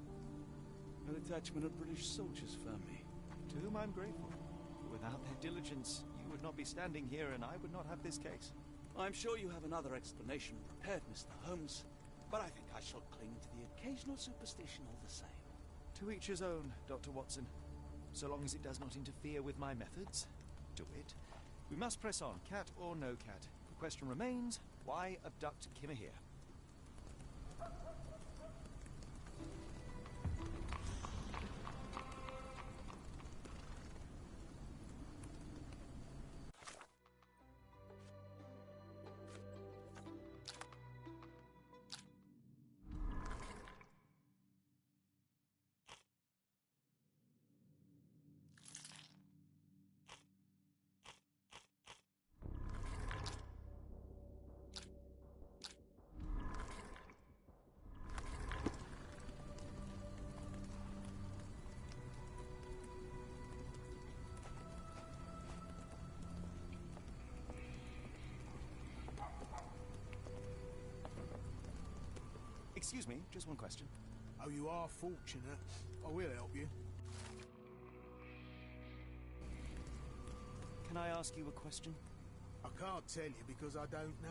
A detachment of British soldiers found me. To whom I'm grateful. Without their diligence, you would not be standing here and I would not have this case. I'm sure you have another explanation prepared, Mr. Holmes, but I think I shall cling to the occasional superstition all the same. To each his own, Dr. Watson. So long as it does not interfere with my methods, do it. We must press on, cat or no cat. The question remains, why abduct Kimmer here? Excuse me, just one question. Oh, you are fortunate. I will help you. Can I ask you a question? I can't tell you because I don't know.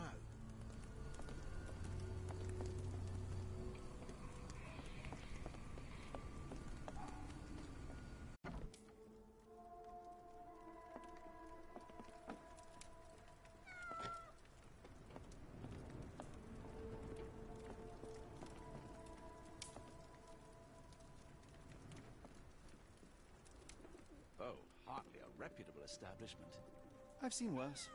Oh, hardly a reputable establishment. I've seen worse.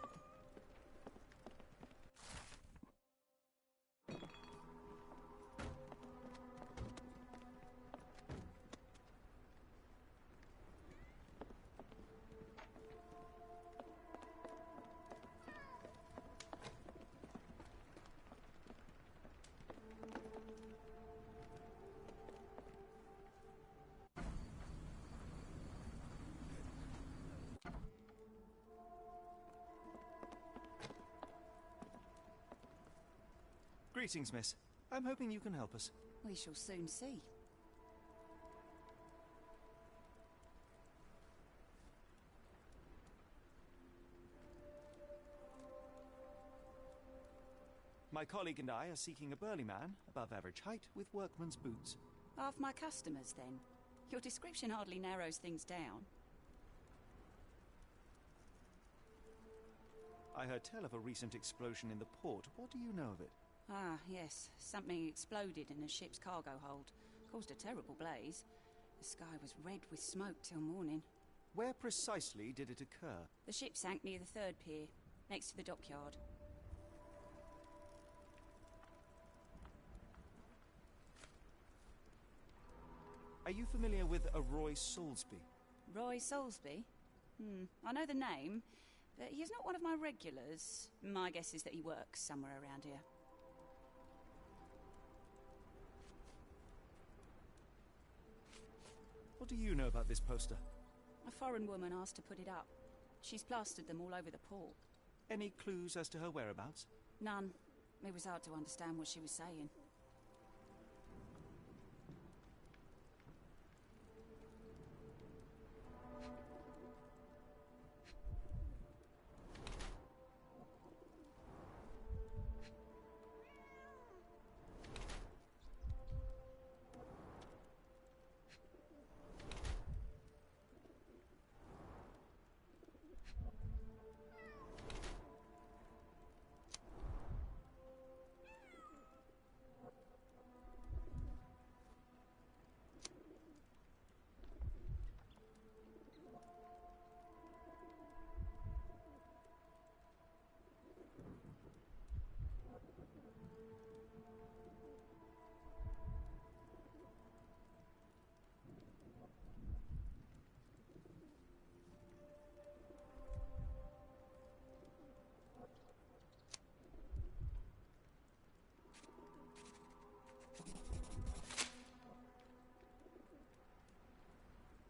Greetings, miss. I'm hoping you can help us. We shall soon see. My colleague and I are seeking a burly man, above average height, with workman's boots. Half my customers, then. Your description hardly narrows things down. I heard tell of a recent explosion in the port. What do you know of it? Ah, yes. Something exploded in a ship's cargo hold. Caused a terrible blaze. The sky was red with smoke till morning. Where precisely did it occur? The ship sank near the third pier, next to the dockyard. Are you familiar with a Roy Soulsby? Roy Soulsby? I know the name, but he's not one of my regulars. My guess is that he works somewhere around here. What do you know about this poster? A foreign woman asked to put it up. She's plastered them all over the port. Any clues as to her whereabouts? None. It was hard to understand what she was saying.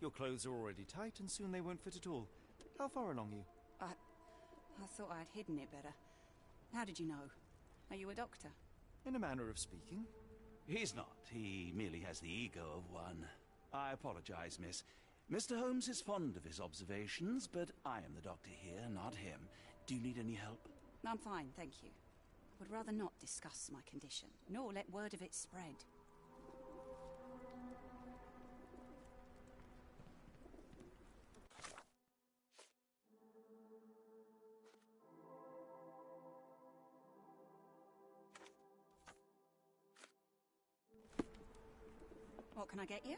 Your clothes are already tight, and soon they won't fit at all. How far along are you? I thought I'd hidden it better. How did you know? Are you a doctor? In a manner of speaking. He's not. He merely has the ego of one. I apologize, miss. Mr. Holmes is fond of his observations, but I am the doctor here, not him. Do you need any help? I'm fine, thank you. Would rather not discuss my condition, nor let word of it spread. What can I get you?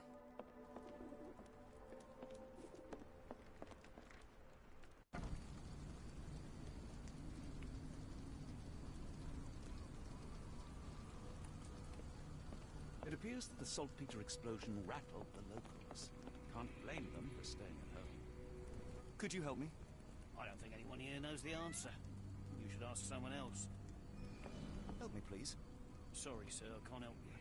It appears that the saltpeter explosion rattled the locals. Can't blame them for staying at home. Could you help me? I don't think anyone here knows the answer. You should ask someone else. Help me, please. Sorry, sir, I can't help you.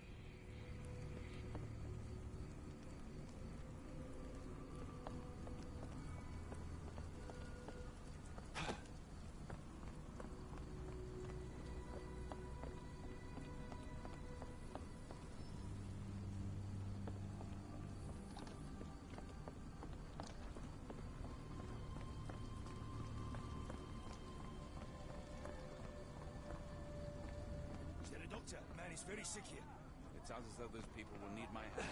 Doctor, man is very sick here. It sounds as though those people will need my help.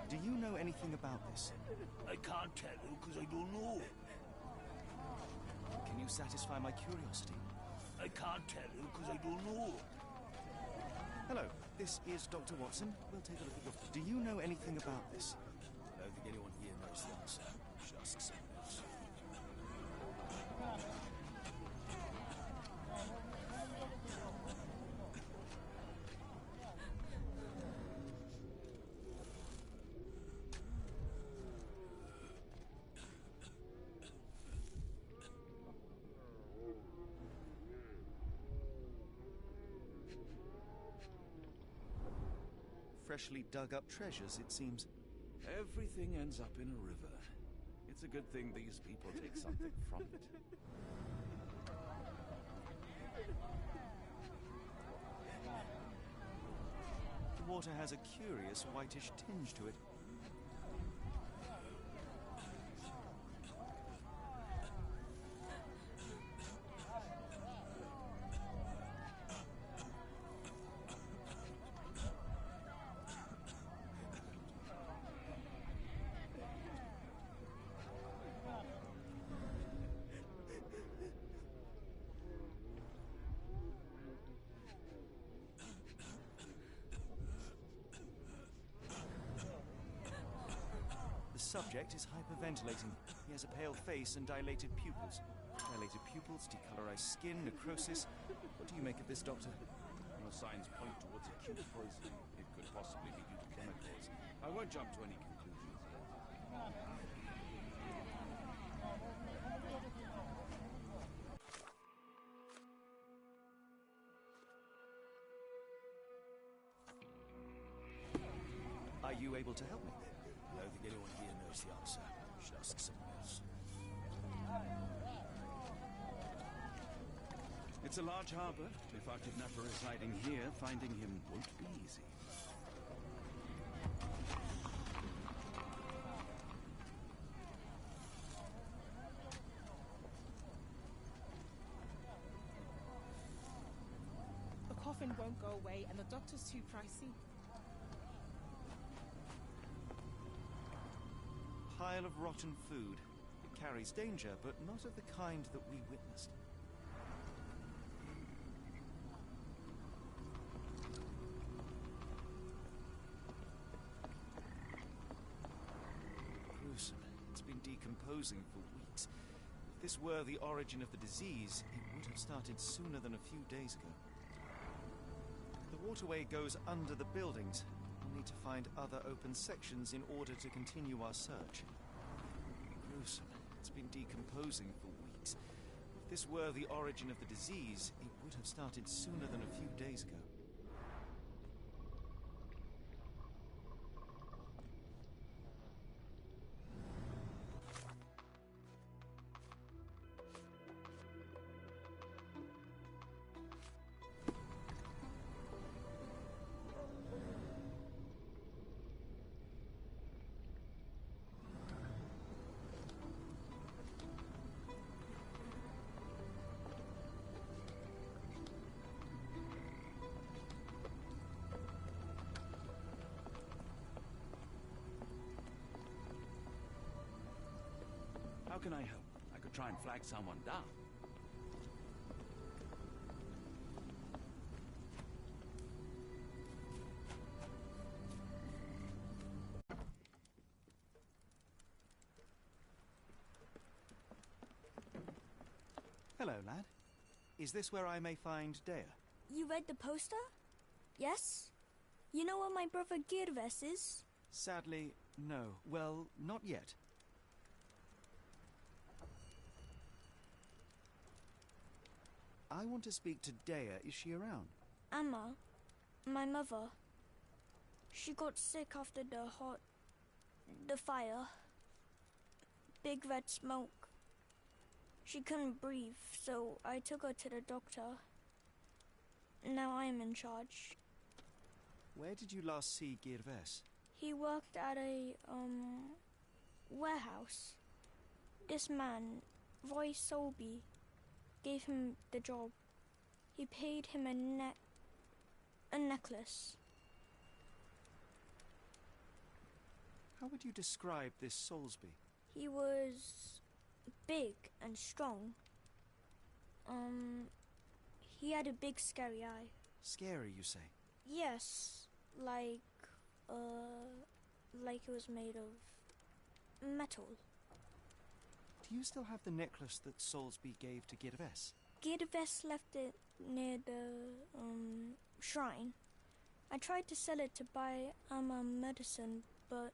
Do you know anything about this? I can't tell you because I don't know. Can you satisfy my curiosity? I can't tell you because I don't know. Hello, this is Dr. Watson. We'll take a look at your... Do you know anything about this? I don't think anyone here knows the answer. You should ask someone else. Freshly dug up treasures, it seems. Everything ends up in a river. It's a good thing these people take something from it. The water has a curious whitish tinge to it. The subject is hyperventilating. He has a pale face and dilated pupils. Dilated pupils, decolorized skin, necrosis. What do you make of this, Doctor? Your signs point towards acute poisoning. It could possibly be due to chemicals. I won't jump to any conclusions yet. Are you able to help me? I don't think anyone here knows the answer. You should ask someone else. It's a large harbor. If our kidnapper is hiding here, finding him won't be easy. The coffin won't go away and the doctor's too pricey. Pile of rotten food. It carries danger, but not of the kind that we witnessed. Gruesome. It's been decomposing for weeks. If this were the origin of the disease, it would have started sooner than a few days ago. The waterway goes under the buildings. We'll need to find other open sections in order to continue our search. Gruesome. It's been decomposing for weeks. If this were the origin of the disease, it would have started sooner than a few days ago. How can I help? I could try and flag someone down. Hello, lad. Is this where I may find Dea? You read the poster? Yes? You know where my brother Girves is? Sadly, no. Well, not yet. I want to speak to Dea. Is she around? Amma, my mother. She got sick after the fire. Big red smoke. She couldn't breathe, so I took her to the doctor. Now I am in charge. Where did you last see Girves? He worked at warehouse. This man, Roy Solby, gave him the job. He paid him a necklace. How would you describe this Soulsby? He was big and strong. He had a big scary eye. Scary, you say? Yes, like it was made of metal. Do you still have the necklace that Soulsby gave to Girves? Girves left it near the shrine. I tried to sell it to buy medicine, but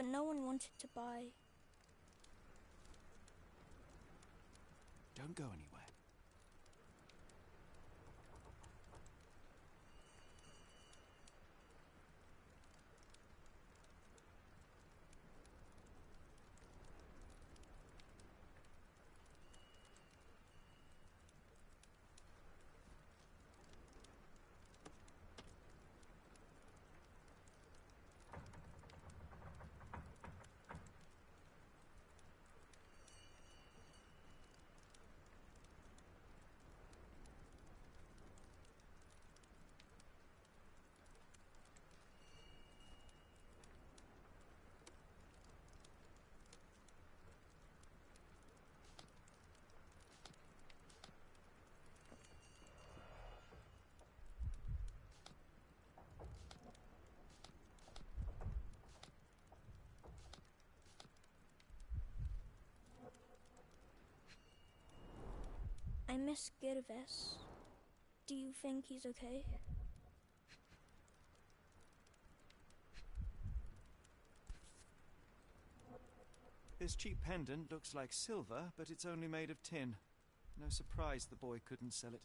no one wanted to buy. Don't go anywhere. I miss Girves. Do you think he's okay? This cheap pendant looks like silver, but it's only made of tin. No surprise the boy couldn't sell it.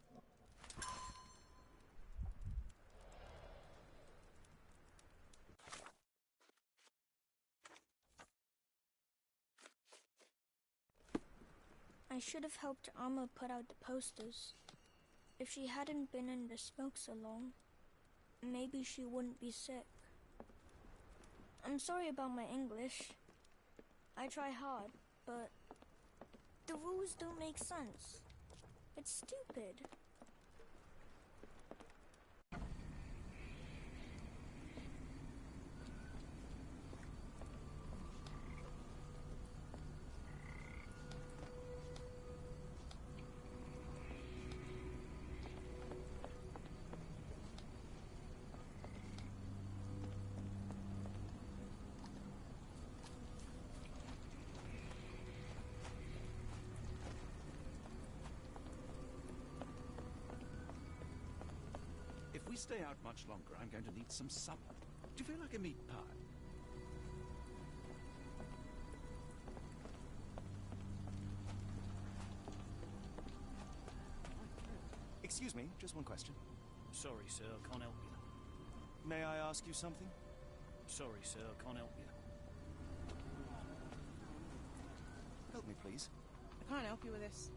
I should have helped Amma put out the posters. If she hadn't been in the smoke so long, maybe she wouldn't be sick. I'm sorry about my English. I try hard, but the rules don't make sense. It's stupid. If we stay out much longer, I'm going to need some supper. Do you feel like a meat pie? Excuse me, just one question. Sorry, sir, I can't help you. May I ask you something? Sorry, sir, I can't help you. Help me, please. I can't help you with this.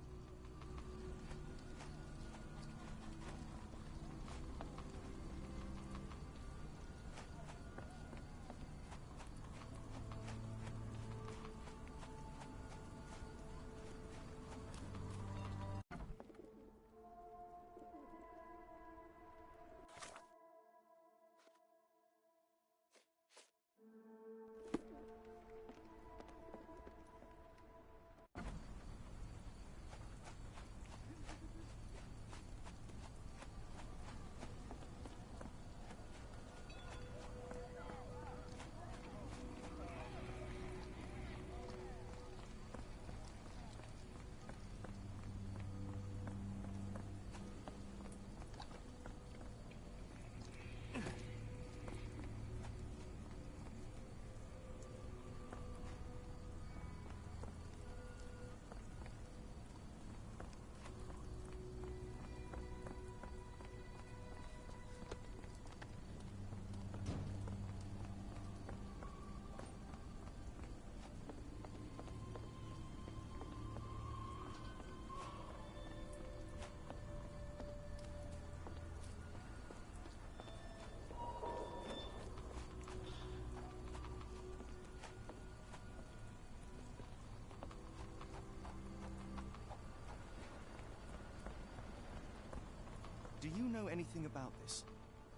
anything about this?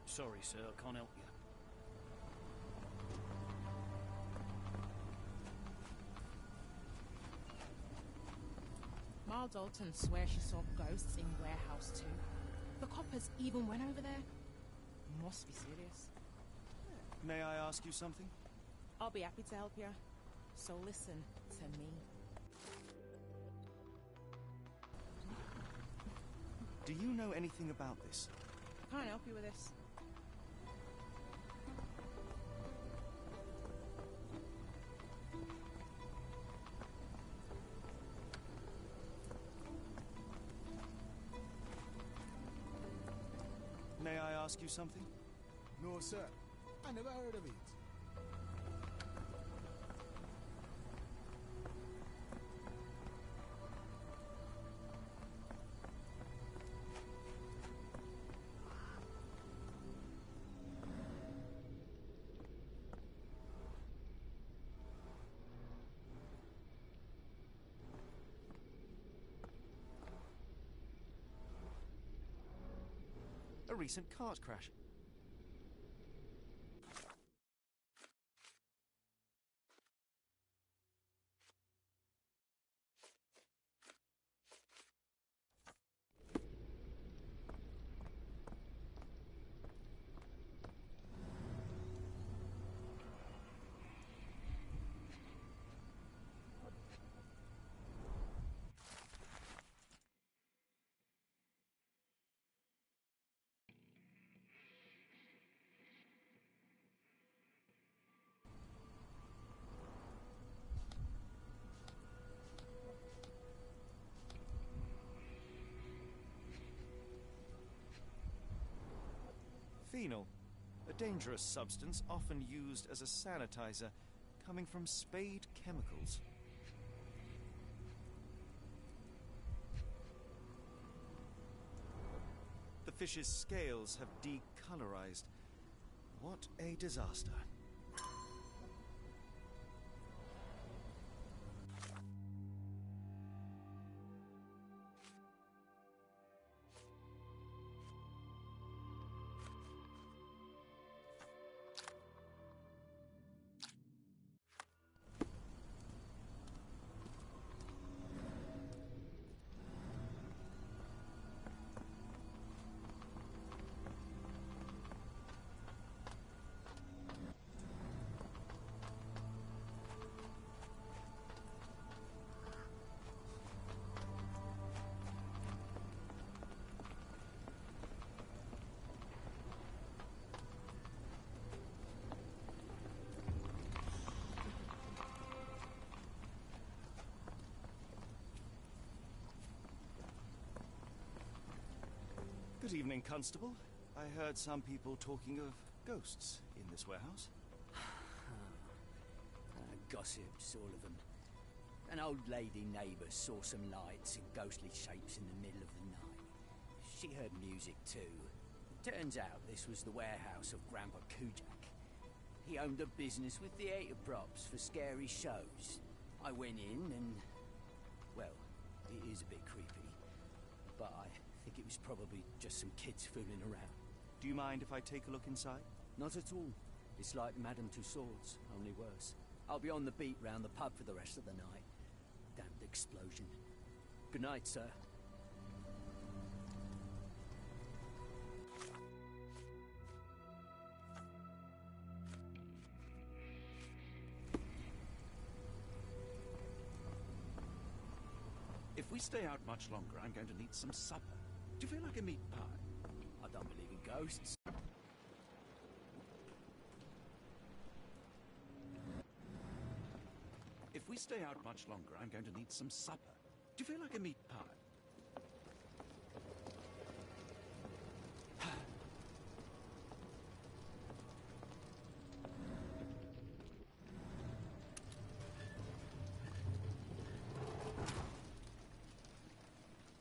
Sorry, sir, I can't help you. Ma Dalton swears she saw ghosts in warehouse too. The coppers even went over there. Must be serious. May I ask you something? I'll be happy to help you. So listen to me. Do you know anything about this? I can't help you with this. May I ask you something? No, sir. I never heard of it. A recent cart crash. Phenol, a dangerous substance often used as a sanitizer, coming from Spade Chemicals. The fish's scales have decolorized. What a disaster. Good evening, Constable. I heard some people talking of ghosts in this warehouse. Gossips, all of them. An old lady neighbour saw some lights and ghostly shapes in the middle of the night. She heard music too. Turns out this was the warehouse of Grandpa Kujak. He owned a business with theatre props for scary shows. I went in and... well, it is a bit creepy. But I think it was probably just some kids fooling around. Do you mind if I take a look inside? Not at all. It's like Madame Tussauds, only worse. I'll be on the beat round the pub for the rest of the night. Damned explosion. Good night, sir. If we stay out much longer, I'm going to need some supper. Do you feel like a meat pie? I don't believe in ghosts. If we stay out much longer, I'm going to need some supper. Do you feel like a meat pie?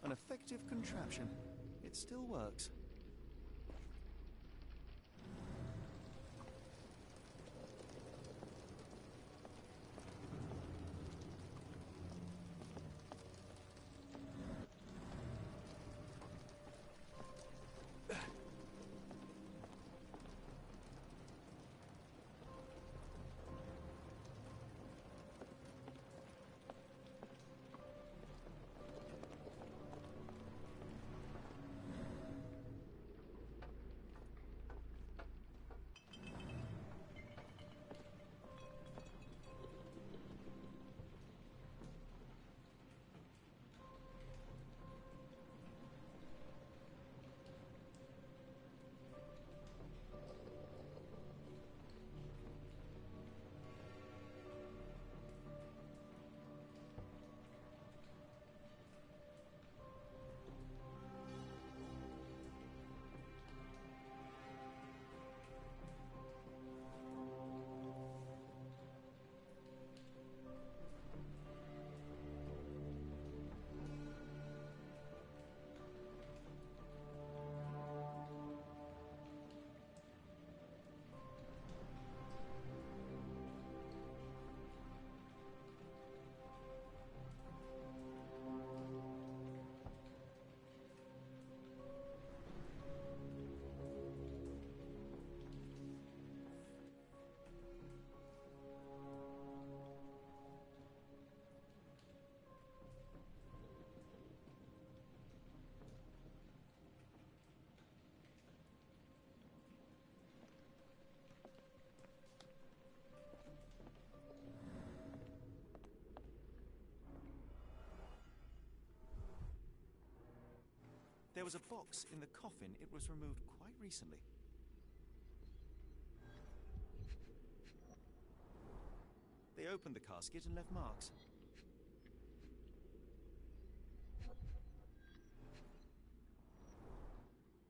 An effective contraption. It still works. was a box in the coffin. It was removed quite recently. They opened the casket and left marks.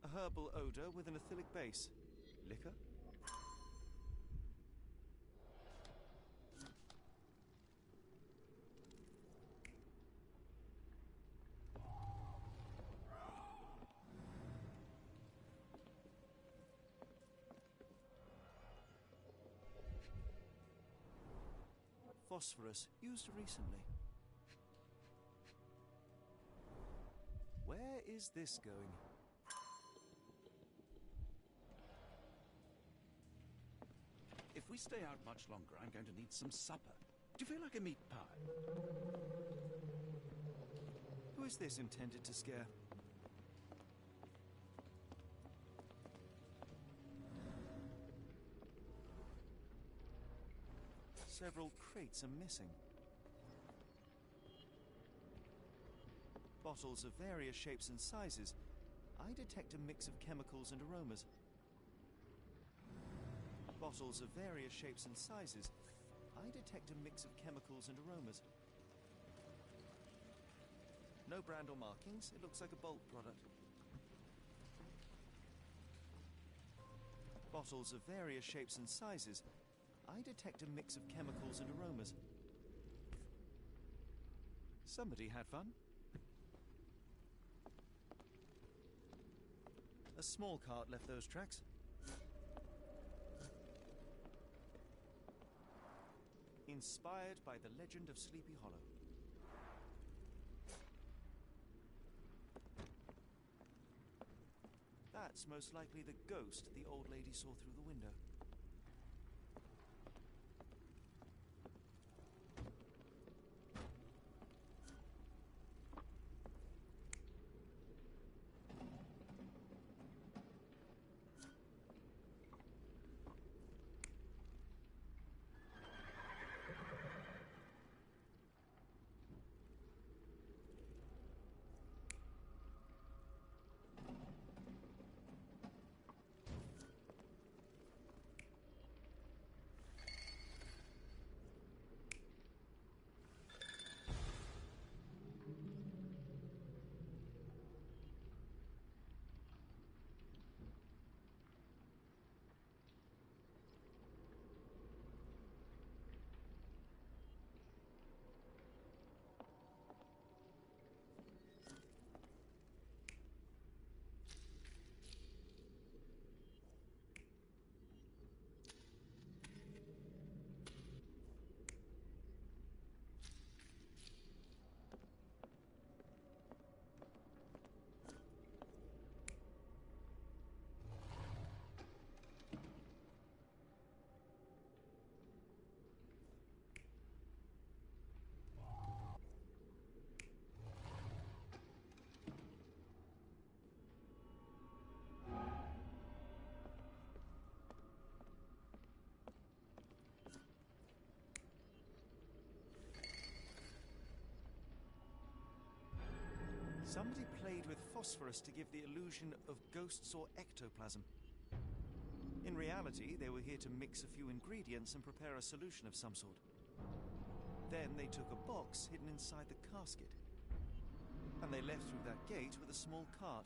A herbal odor with an acylic base. Liquor? Phosphorus, used recently. Where is this going? If we stay out much longer, I'm going to need some supper. Do you feel like a meat pie? Who is this intended to scare? Several crates are missing. Bottles of various shapes and sizes. I detect a mix of chemicals and aromas. Bottles of various shapes and sizes. I detect a mix of chemicals and aromas. No brand or markings. It looks like a bulk product. Bottles of various shapes and sizes. I detect a mix of chemicals and aromas. Somebody had fun. A small cart left those tracks. Inspired by the legend of Sleepy Hollow. That's most likely the ghost the old lady saw through the window. Somebody played with phosphorus to give the illusion of ghosts or ectoplasm. In reality, they were here to mix a few ingredients and prepare a solution of some sort. Then they took a box hidden inside the casket. And they left through that gate with a small cart.